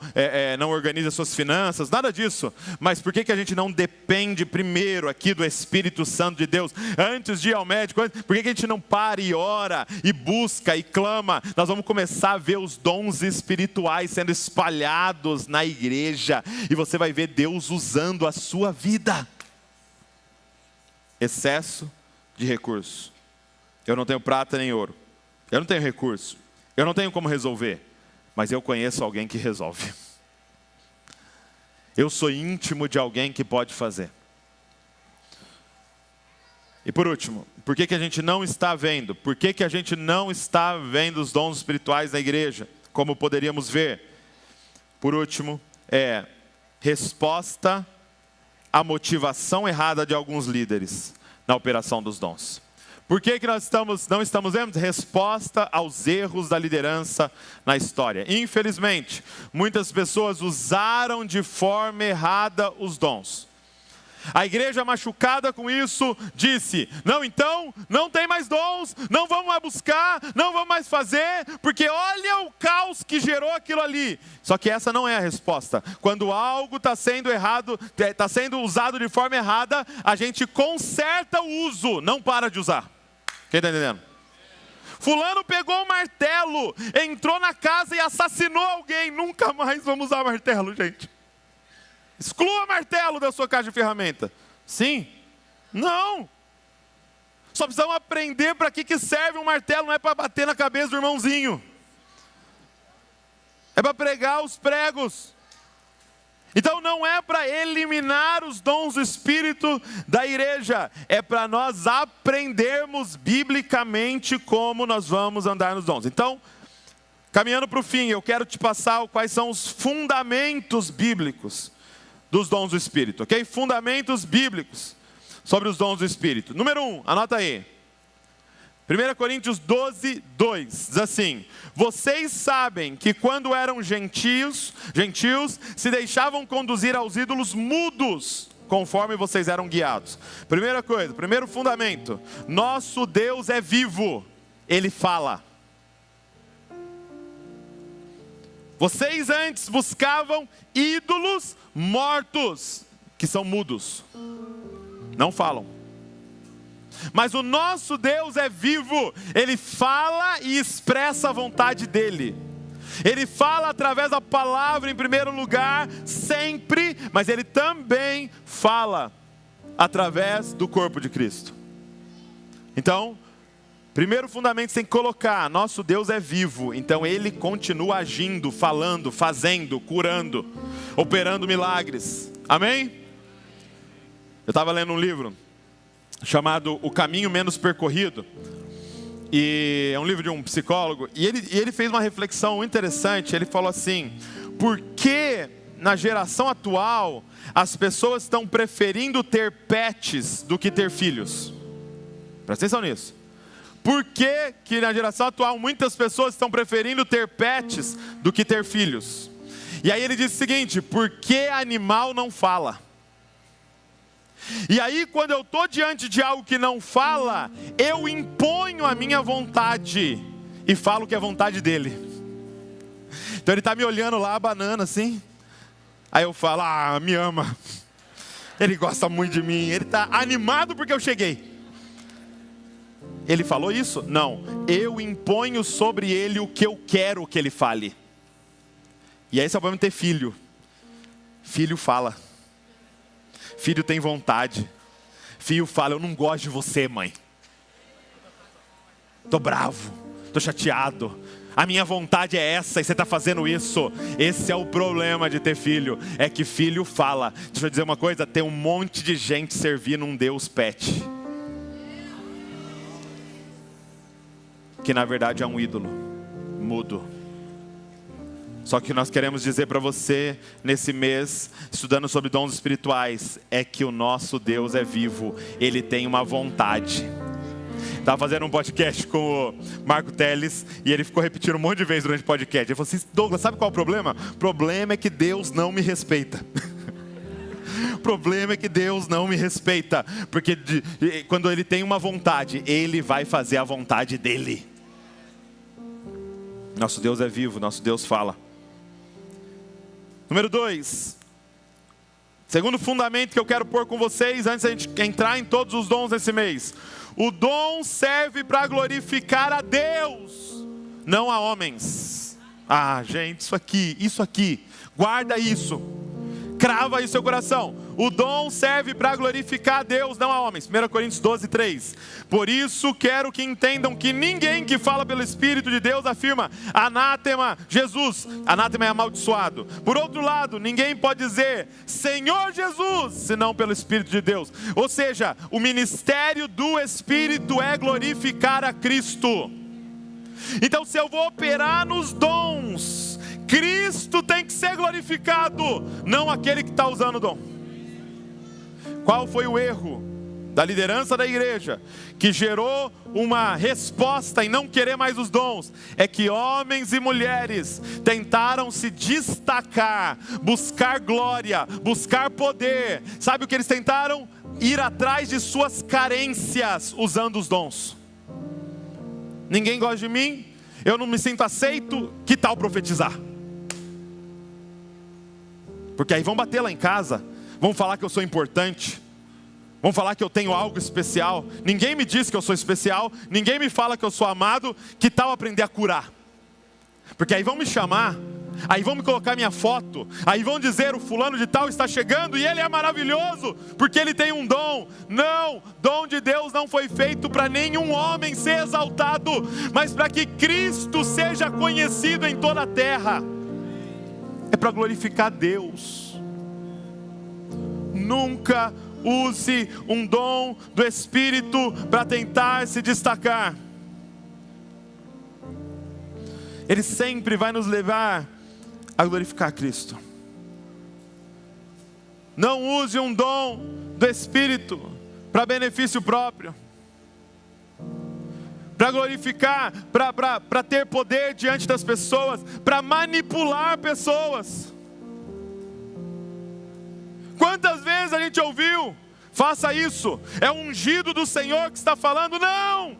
organize as suas finanças, nada disso. Mas por que a gente não depende primeiro aqui do Espírito Santo de Deus? Antes de ir ao médico, por que a gente não para e ora, e busca, e clama? Nós vamos começar a ver os dons espirituais sendo espalhados na igreja. E você vai ver Deus usando a sua vida. Excesso de recursos. Eu não tenho prata nem ouro. Eu não tenho recurso. Eu não tenho como resolver. Mas eu conheço alguém que resolve. Eu sou íntimo de alguém que pode fazer. E por último, por que a gente não está vendo? Por que a gente não está vendo os dons espirituais na igreja, como poderíamos ver? Por último, resposta à motivação errada de alguns líderes na operação dos dons. Por que nós não estamos vendo? Resposta aos erros da liderança na história. Infelizmente, muitas pessoas usaram de forma errada os dons. A igreja machucada com isso disse: não, então, não tem mais dons, não vamos mais buscar, não vamos mais fazer, porque olha o caos que gerou aquilo ali. Só que essa não é a resposta. Quando algo está sendo errado, está sendo usado de forma errada, a gente conserta o uso, não para de usar. Quem está entendendo? Fulano pegou um martelo, entrou na casa e assassinou alguém. Nunca mais vamos usar martelo, gente. Exclua martelo da sua caixa de ferramenta. Sim? Não. Só precisamos aprender para que serve um martelo. Não é para bater na cabeça do irmãozinho. É para pregar os pregos. Então não é para eliminar os dons do Espírito da igreja. É para nós aprendermos biblicamente como nós vamos andar nos dons. Então, caminhando para o fim, eu quero te passar quais são os fundamentos bíblicos dos dons do Espírito, ok? Fundamentos bíblicos sobre os dons do Espírito. Número 1, anota aí. 1 Coríntios 12, 2, diz assim: vocês sabem que quando eram gentios, se deixavam conduzir aos ídolos mudos, conforme vocês eram guiados. Primeira coisa, primeiro fundamento: nosso Deus é vivo, Ele fala. Vocês antes buscavam ídolos mortos, que são mudos, não falam. Mas o nosso Deus é vivo, Ele fala e expressa a vontade dEle. Ele fala através da palavra em primeiro lugar, sempre, mas Ele também fala através do corpo de Cristo. Então, primeiro fundamento você tem que colocar: nosso Deus é vivo, então Ele continua agindo, falando, fazendo, curando, operando milagres. Amém? Eu estava lendo um livro chamado O Caminho Menos Percorrido, e é um livro de um psicólogo, e ele fez uma reflexão interessante. Ele falou assim: por que na geração atual as pessoas estão preferindo ter pets do que ter filhos? Presta atenção nisso. Por que na geração atual muitas pessoas estão preferindo ter pets do que ter filhos? E aí ele diz o seguinte: porque animal não fala. E aí quando eu estou diante de algo que não fala, eu imponho a minha vontade e falo que é vontade dele. Então ele está me olhando lá, a banana assim, aí eu falo: me ama, ele gosta muito de mim, ele está animado porque eu cheguei. Ele falou isso? Não, eu imponho sobre ele o que eu quero que ele fale. E aí só vamos ter filho. Filho fala. Filho tem vontade. Filho fala, eu não gosto de você, mãe. Estou bravo, estou chateado. A minha vontade é essa e você está fazendo isso. Esse é o problema de ter filho. É que filho fala. Deixa eu dizer uma coisa, tem um monte de gente servindo um Deus pet. Que na verdade é um ídolo, mudo. Só que nós queremos dizer para você, nesse mês, estudando sobre dons espirituais, é que o nosso Deus é vivo, Ele tem uma vontade. Estava fazendo um podcast com o Marco Teles, e ele ficou repetindo um monte de vezes durante o podcast. Ele falou assim, Douglas, sabe qual é o problema? O problema é que Deus não me respeita. O problema é que Deus não me respeita, porque quando Ele tem uma vontade, Ele vai fazer a vontade dEle. Nosso Deus é vivo, nosso Deus fala. Número 2, segundo fundamento que eu quero pôr com vocês, antes de a gente entrar em todos os dons nesse mês. O dom serve para glorificar a Deus, não a homens. Ah, gente, isso aqui, guarda isso. Crava aí no seu coração. O dom serve para glorificar a Deus, não a homens. 1 Coríntios 12, 3. Por isso quero que entendam que ninguém que fala pelo Espírito de Deus afirma anátema Jesus. Anátema é amaldiçoado. Por outro lado, ninguém pode dizer Senhor Jesus, senão pelo Espírito de Deus. Ou seja, o ministério do Espírito é glorificar a Cristo. Então, se eu vou operar nos dons, Cristo tem que ser glorificado, não aquele que está usando o dom. Qual foi o erro da liderança da igreja que gerou uma resposta em não querer mais os dons? É que homens e mulheres tentaram se destacar, buscar glória, buscar poder. Sabe o que eles tentaram? Ir atrás de suas carências usando os dons. Ninguém gosta de mim, eu não me sinto aceito, que tal profetizar? Porque aí vão bater lá em casa, vão falar que eu sou importante, vão falar que eu tenho algo especial. Ninguém me diz que eu sou especial, ninguém me fala que eu sou amado, que tal aprender a curar? Porque aí vão me chamar, aí vão me colocar minha foto, aí vão dizer o fulano de tal está chegando e ele é maravilhoso, porque ele tem um dom. Não, dom de Deus não foi feito para nenhum homem ser exaltado, mas para que Cristo seja conhecido em toda a terra. É para glorificar Deus. Nunca use um dom do Espírito para tentar se destacar. Ele sempre vai nos levar a glorificar Cristo. Não use um dom do Espírito para benefício próprio, para glorificar, para ter poder diante das pessoas, para manipular pessoas. Quantas vezes a gente ouviu, faça isso, é o ungido do Senhor que está falando? Não!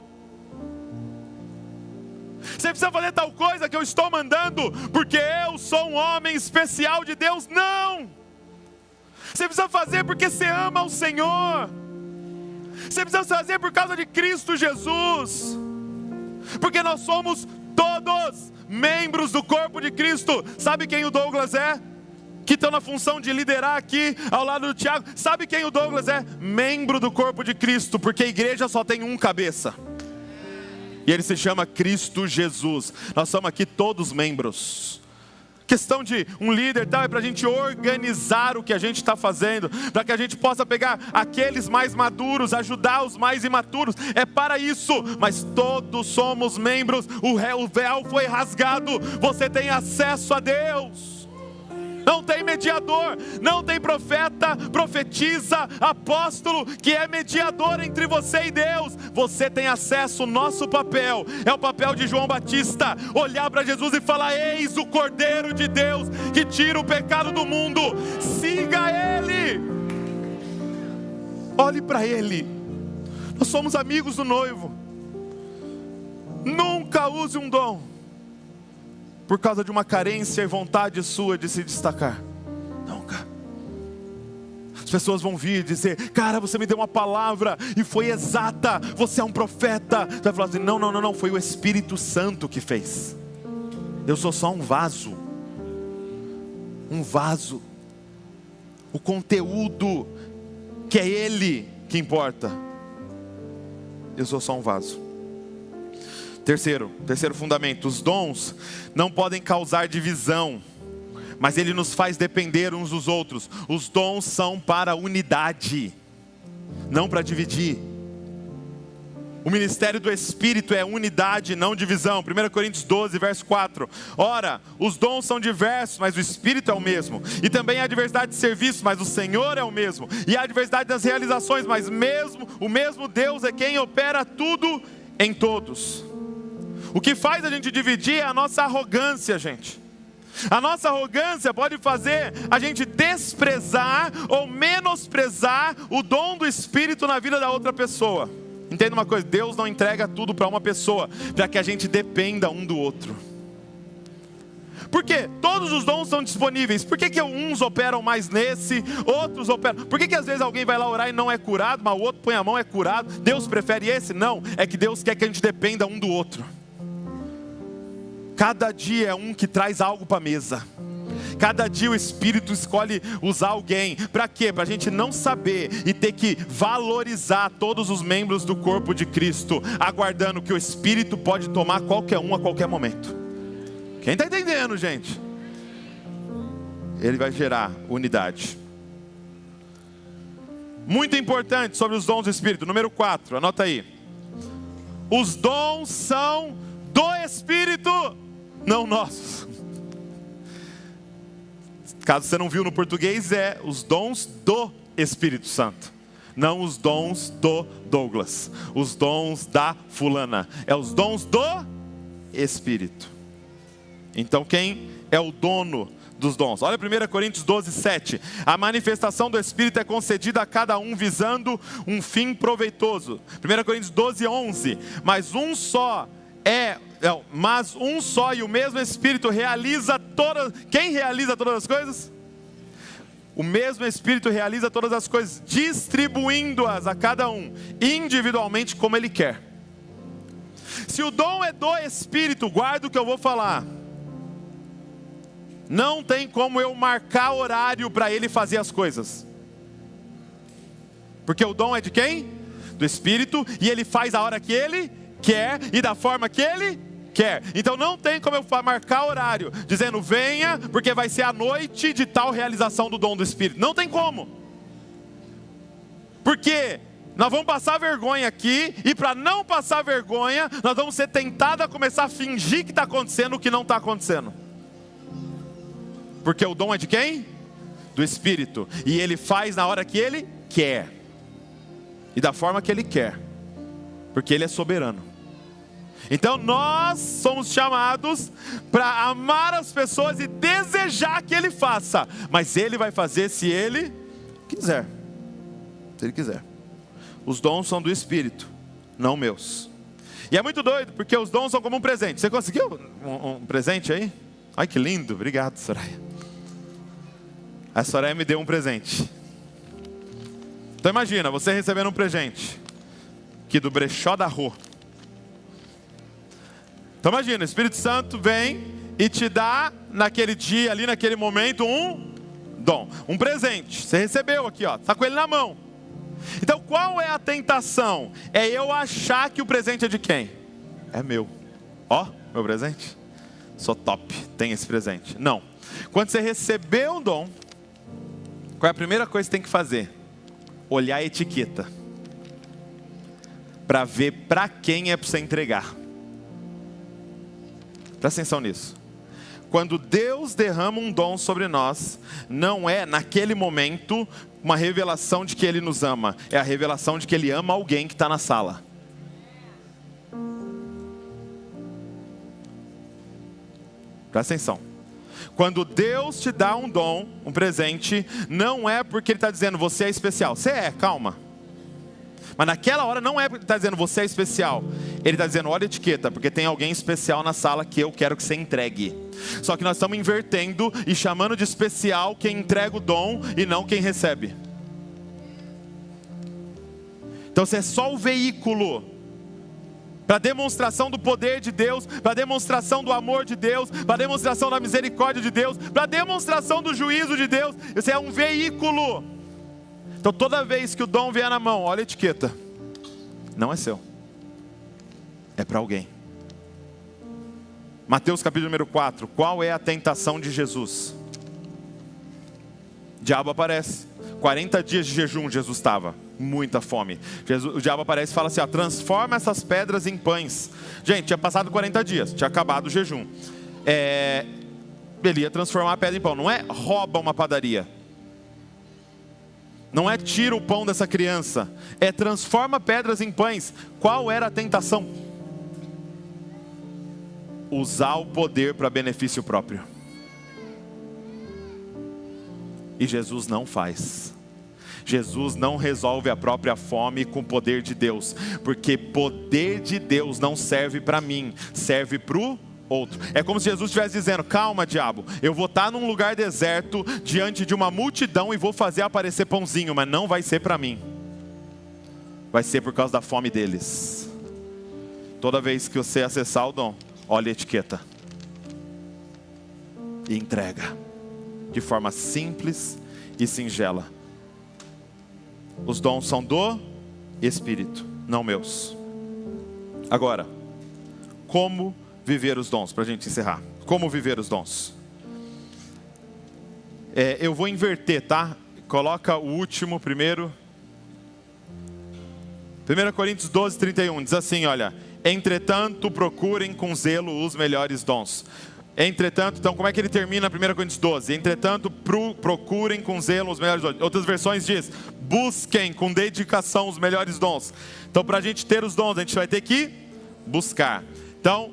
Você precisa fazer tal coisa que eu estou mandando, porque eu sou um homem especial de Deus? Não! Você precisa fazer porque você ama o Senhor. Você precisa fazer por causa de Cristo Jesus. Porque nós somos todos membros do corpo de Cristo. Sabe quem o Douglas é? Que estão na função de liderar aqui ao lado do Tiago. Sabe quem o Douglas é? Membro do corpo de Cristo. Porque a igreja só tem um cabeça. E ele se chama Cristo Jesus. Nós somos aqui todos membros. Questão de um líder tal é para a gente organizar o que a gente está fazendo, para que a gente possa pegar aqueles mais maduros, ajudar os mais imaturos. É para isso, mas todos somos membros. O véu foi rasgado, você tem acesso a Deus. Não tem mediador, não tem profeta, profetiza, apóstolo que é mediador entre você e Deus. Você tem acesso. O nosso papel é o papel de João Batista, olhar para Jesus e falar: eis o Cordeiro de Deus que tira o pecado do mundo. Siga Ele, olhe para Ele. Nós somos amigos do noivo. Nunca use um dom por causa de uma carência e vontade sua de se destacar. Nunca. As pessoas vão vir dizer: cara, você me deu uma palavra e foi exata, você é um profeta. Você vai falar assim: não, foi o Espírito Santo que fez. Eu sou só um vaso. Um vaso. O conteúdo porque é Ele que importa. Eu sou só um vaso. Terceiro fundamento: os dons não podem causar divisão, mas Ele nos faz depender uns dos outros. Os dons são para unidade, não para dividir. O ministério do Espírito é unidade, não divisão. 1 Coríntios 12, verso 4. Ora, os dons são diversos, mas o Espírito é o mesmo. E também há diversidade de serviços, mas o Senhor é o mesmo. E há diversidade das realizações, mas o mesmo Deus é quem opera tudo em todos. O que faz a gente dividir é a nossa arrogância, gente. A nossa arrogância pode fazer a gente desprezar ou menosprezar o dom do Espírito na vida da outra pessoa. Entenda uma coisa: Deus não entrega tudo para uma pessoa para que a gente dependa um do outro. Por quê? Todos os dons são disponíveis. Por que uns operam mais nesse, outros operam? Por que às vezes alguém vai lá orar e não é curado, mas o outro põe a mão e é curado? Deus prefere esse? Não, é que Deus quer que a gente dependa um do outro. Cada dia é um que traz algo para a mesa. Cada dia o Espírito escolhe usar alguém. Para quê? Para a gente não saber e ter que valorizar todos os membros do corpo de Cristo, aguardando que o Espírito pode tomar qualquer um a qualquer momento. Quem está entendendo, gente? Ele vai gerar unidade. Muito importante sobre os dons do Espírito. Número 4, anota aí. Os dons são do Espírito, não nossos. Caso você não viu no português, é os dons do Espírito Santo. Não os dons do Douglas. Os dons da fulana. É os dons do Espírito. Então quem é o dono dos dons? Olha 1 Coríntios 12, 7. A manifestação do Espírito é concedida a cada um visando um fim proveitoso. 1 Coríntios 12, 11. Mas um só e o mesmo Espírito realiza todas. Quem realiza todas as coisas? O mesmo Espírito realiza todas as coisas, distribuindo-as a cada um, individualmente como Ele quer. Se o dom é do Espírito, guarda o que eu vou falar. Não tem como eu marcar horário para Ele fazer as coisas. Porque o dom é de quem? Do Espírito, e Ele faz a hora que Ele quer e da forma que Ele quer. Então não tem como eu marcar horário dizendo venha porque vai ser a noite de tal realização do dom do Espírito. Não tem como. Porque nós vamos passar vergonha aqui, e para não passar vergonha nós vamos ser tentados a começar a fingir que está acontecendo o que não está acontecendo. Porque o dom é de quem? Do Espírito. E Ele faz na hora que Ele quer e da forma que Ele quer, porque Ele é soberano. Então nós somos chamados para amar as pessoas e desejar que Ele faça, mas Ele vai fazer se Ele quiser. Se Ele quiser. Os dons são do Espírito, não meus. E é muito doido, porque os dons são como um presente. Você conseguiu um presente aí? Ai, que lindo, obrigado, Soraya. A Soraya me deu um presente. Então imagina, você recebendo um presente aqui do brechó da rua. Então imagina, o Espírito Santo vem e te dá naquele dia ali, naquele momento, um dom, um presente. Você recebeu aqui, ó, está com ele na mão. Então qual é a tentação? É eu achar que o presente é de quem? É meu. Ó, meu presente. Sou top, tem esse presente. Não. Quando você recebeu um dom, qual é a primeira coisa que você tem que fazer? Olhar a etiqueta. Para ver para quem é para você entregar. Presta atenção nisso. Quando Deus derrama um dom sobre nós, não é naquele momento uma revelação de que Ele nos ama. É a revelação de que Ele ama alguém que está na sala. Presta atenção. Quando Deus te dá um dom, um presente, não é porque Ele está dizendo você é especial. Você é, calma. Mas naquela hora não é porque Ele está dizendo você é especial. Ele está dizendo olha a etiqueta, porque tem alguém especial na sala que eu quero que você entregue. Só que nós estamos invertendo e chamando de especial quem entrega o dom e não quem recebe. Então você é só o veículo para demonstração do poder de Deus, para demonstração do amor de Deus, para demonstração da misericórdia de Deus, para demonstração do juízo de Deus. Você é um veículo. Então toda vez que o dom vier na mão, olha a etiqueta. Não é seu. É para alguém. Mateus capítulo número 4. Qual é a tentação de Jesus? O diabo aparece. 40 dias de jejum Jesus estava. Muita fome. O diabo aparece e fala assim, transforma essas pedras em pães. Gente, tinha passado 40 dias. Tinha acabado o jejum. Ele ia transformar a pedra em pão. Não é rouba uma padaria. Não é tira o pão dessa criança. É transforma pedras em pães. Qual era a tentação? Usar o poder para benefício próprio. E Jesus não faz. Jesus não resolve a própria fome com o poder de Deus. Porque poder de Deus não serve para mim, serve para o outro. É como se Jesus estivesse dizendo, calma diabo, eu vou estar num lugar deserto, diante de uma multidão e vou fazer aparecer pãozinho, mas não vai ser para mim. Vai ser por causa da fome deles. Toda vez que você acessar o dom, olha a etiqueta. E entrega. De forma simples e singela. Os dons são do Espírito, não meus. Agora, como viver os dons? Para a gente encerrar. Como viver os dons? Eu vou inverter, tá? Coloca o último primeiro. 1 Coríntios 12, 31. Diz assim, olha. Entretanto, procurem com zelo os melhores dons. Entretanto, então como é que ele termina 1 Coríntios 12? Entretanto, procurem com zelo os melhores dons. Outras versões diz, busquem com dedicação os melhores dons. Então para a gente ter os dons, a gente vai ter que buscar. Então,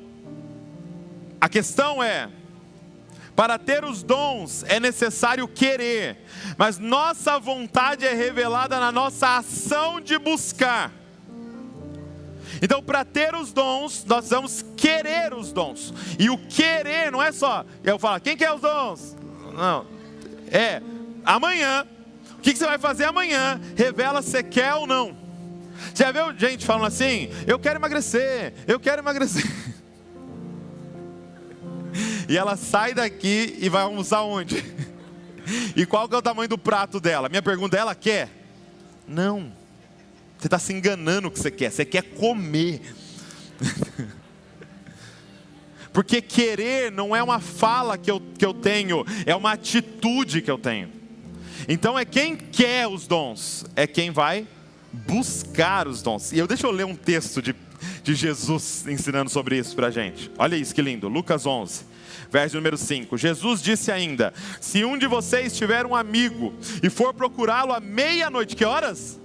a questão é, para ter os dons é necessário querer. Mas nossa vontade é revelada na nossa ação de buscar. Então, para ter os dons, nós vamos querer os dons. E o querer não é só, eu falo, quem quer os dons? Não, amanhã. O que você vai fazer amanhã? Revela se quer ou não. Você já viu gente falando assim, eu quero emagrecer. E ela sai daqui e vai almoçar onde? E qual que é o tamanho do prato dela? Minha pergunta é, ela quer? Não. Você está se enganando o que você quer comer. Porque querer não é uma fala que eu tenho, é uma atitude que eu tenho. Então é quem quer os dons, é quem vai buscar os dons. E deixa eu ler um texto de Jesus ensinando sobre isso para a gente. Olha isso que lindo, Lucas 11, verso número 5. Jesus disse ainda, se um de vocês tiver um amigo e for procurá-lo à meia-noite, que horas?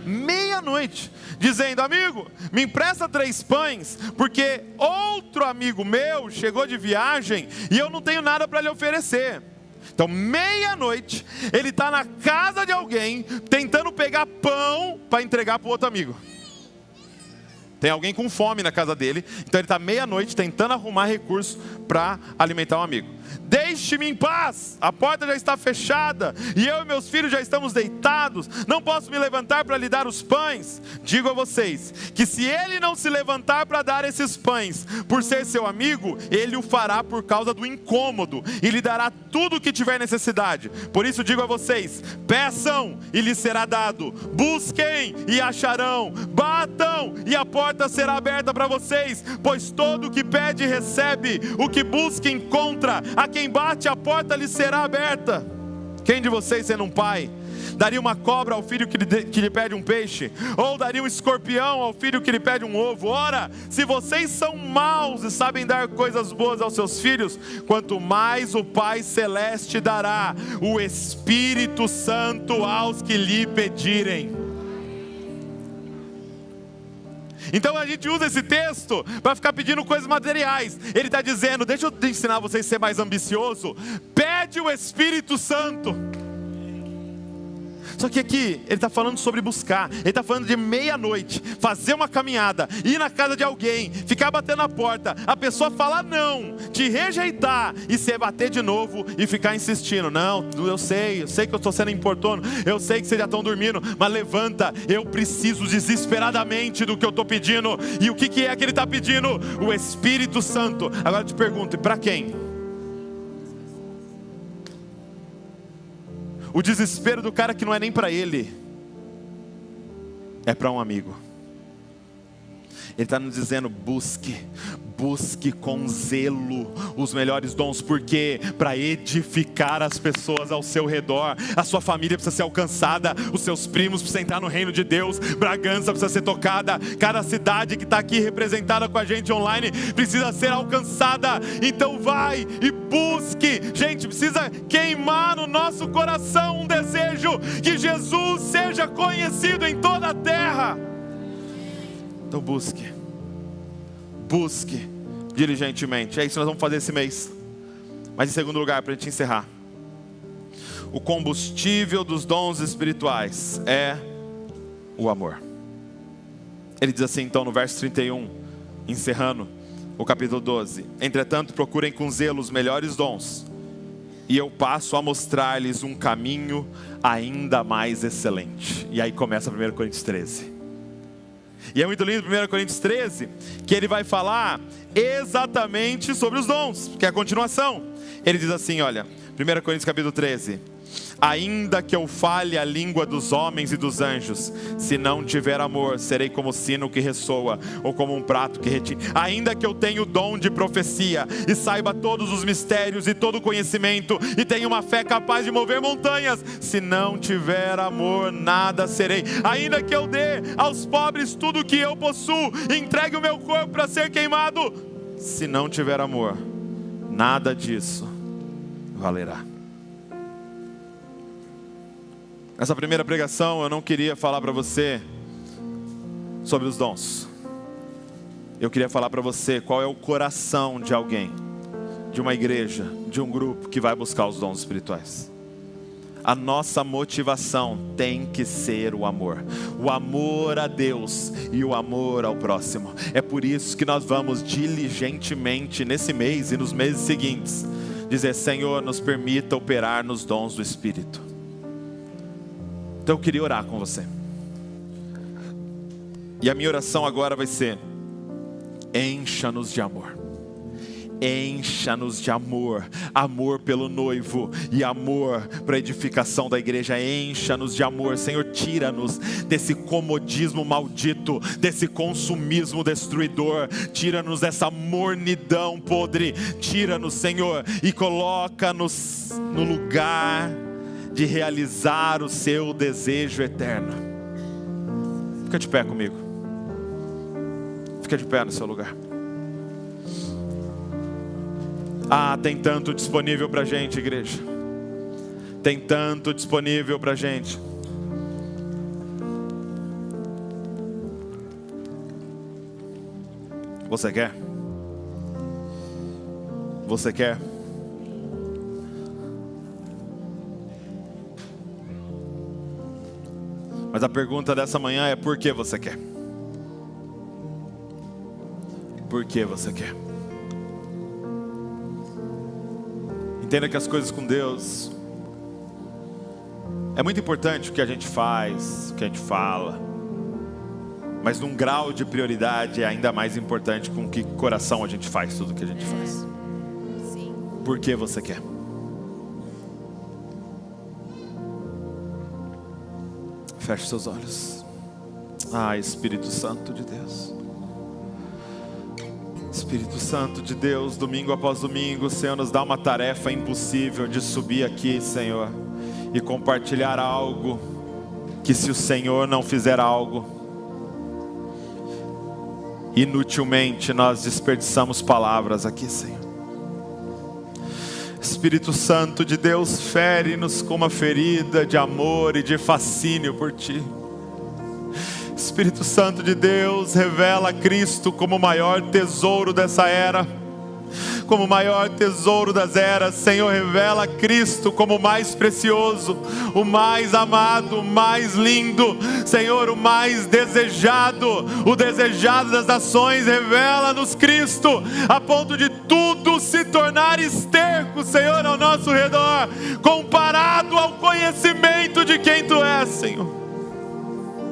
Meia-noite, dizendo, amigo, me empresta 3 pães, porque outro amigo meu chegou de viagem e eu não tenho nada para lhe oferecer. Então, meia-noite, ele está na casa de alguém, tentando pegar pão para entregar para o outro amigo. Tem alguém com fome na casa dele, então ele está meia-noite tentando arrumar recurso para alimentar um amigo. Deixe-me em paz, a porta já está fechada, e eu e meus filhos já estamos deitados, não posso me levantar para lhe dar os pães. Digo a vocês, que se ele não se levantar para dar esses pães, por ser seu amigo, ele o fará por causa do incômodo, e lhe dará tudo o que tiver necessidade. Por isso digo a vocês, peçam e lhes será dado, busquem e acharão, batam e a porta será aberta para vocês, pois todo o que pede recebe, o que busca encontra, a quem bate a porta lhe será aberta. Quem de vocês, sendo um pai, daria uma cobra ao filho que lhe pede um peixe? Ou daria um escorpião ao filho que lhe pede um ovo? Ora, se vocês são maus e sabem dar coisas boas aos seus filhos, quanto mais o Pai Celeste dará o Espírito Santo aos que lhe pedirem. Então a gente usa esse texto para ficar pedindo coisas materiais. Ele está dizendo, deixa eu ensinar vocês a ser mais ambicioso. Pede o Espírito Santo. Só que aqui, ele está falando sobre buscar. Ele está falando de meia-noite, fazer uma caminhada, ir na casa de alguém, ficar batendo na porta, a pessoa falar não, te rejeitar, e você bater de novo e ficar insistindo. Não, eu sei que eu estou sendo importuno, eu sei que vocês já estão dormindo, mas levanta, eu preciso desesperadamente do que eu estou pedindo. E o que é que ele está pedindo? O Espírito Santo. Agora eu te pergunto, e para quem? O desespero do cara que não é nem para ele. é para um amigo. Ele está nos dizendo: busque com zelo os melhores dons. Por quê? Para edificar as pessoas ao seu redor. A sua família precisa ser alcançada, os seus primos precisam entrar no reino de Deus, Bragança precisa ser tocada, cada cidade que está aqui representada com a gente online precisa ser alcançada. Então vai e busque. Gente, precisa queimar no nosso coração um desejo que Jesus seja conhecido em toda a terra. Então busque diligentemente. É isso que nós vamos fazer esse mês. Mas em segundo lugar, para a gente encerrar, o combustível dos dons espirituais é o amor. Ele diz assim então no verso 31, encerrando o capítulo 12: entretanto procurem com zelo os melhores dons, e eu passo a mostrar-lhes um caminho ainda mais excelente. E aí começa 1 Coríntios 13. E é muito lindo 1 Coríntios 13, que ele vai falar exatamente sobre os dons, que é a continuação. Ele diz assim, olha, 1 Coríntios capítulo 13: ainda que eu fale a língua dos homens e dos anjos, se não tiver amor, serei como sino que ressoa, ou como um prato que retine. Ainda que eu tenha o dom de profecia, e saiba todos os mistérios e todo o conhecimento, e tenha uma fé capaz de mover montanhas, se não tiver amor, nada serei. Ainda que eu dê aos pobres tudo o que eu possuo, e entregue o meu corpo para ser queimado, se não tiver amor, nada disso valerá. Nessa primeira pregação eu não queria falar para você sobre os dons. Eu queria falar para você qual é o coração de alguém, de uma igreja, de um grupo que vai buscar os dons espirituais. A nossa motivação tem que ser o amor a Deus e o amor ao próximo. É por isso que nós vamos diligentemente nesse mês e nos meses seguintes dizer: Senhor, nos permita operar nos dons do Espírito. Então eu queria orar com você. E a minha oração agora vai ser: encha-nos de amor. Encha-nos de amor. Amor pelo noivo e amor para a edificação da igreja. Encha-nos de amor. Senhor, tira-nos desse comodismo maldito, desse consumismo destruidor. Tira-nos dessa mornidão podre. Tira-nos, Senhor, e coloca-nos no lugar de realizar o seu desejo eterno. Fica de pé comigo. Fica de pé no seu lugar. Tem tanto disponível pra gente, igreja. Tem tanto disponível pra gente. Você quer? Você quer? Mas a pergunta dessa manhã é: por que você quer? Por que você quer? Entenda que as coisas com Deus, é muito importante o que a gente faz, o que a gente fala, mas num grau de prioridade é ainda mais importante com que coração a gente faz tudo o que a gente faz. Sim. Por que você quer? Feche seus olhos. Espírito Santo de Deus. Espírito Santo de Deus, domingo após domingo, o Senhor nos dá uma tarefa impossível de subir aqui, Senhor, e compartilhar algo que, se o Senhor não fizer algo, inutilmente nós desperdiçamos palavras aqui, Senhor. Espírito Santo de Deus, fere-nos com uma ferida de amor e de fascínio por Ti. Espírito Santo de Deus, revela Cristo como o maior tesouro dessa era, como o maior tesouro das eras. Senhor, revela Cristo como o mais precioso, o mais amado, o mais lindo, Senhor, o mais desejado, o desejado das nações. Revela-nos Cristo, a ponto de tudo se tornar esterco, Senhor, ao nosso redor, comparado ao conhecimento de quem Tu és, Senhor.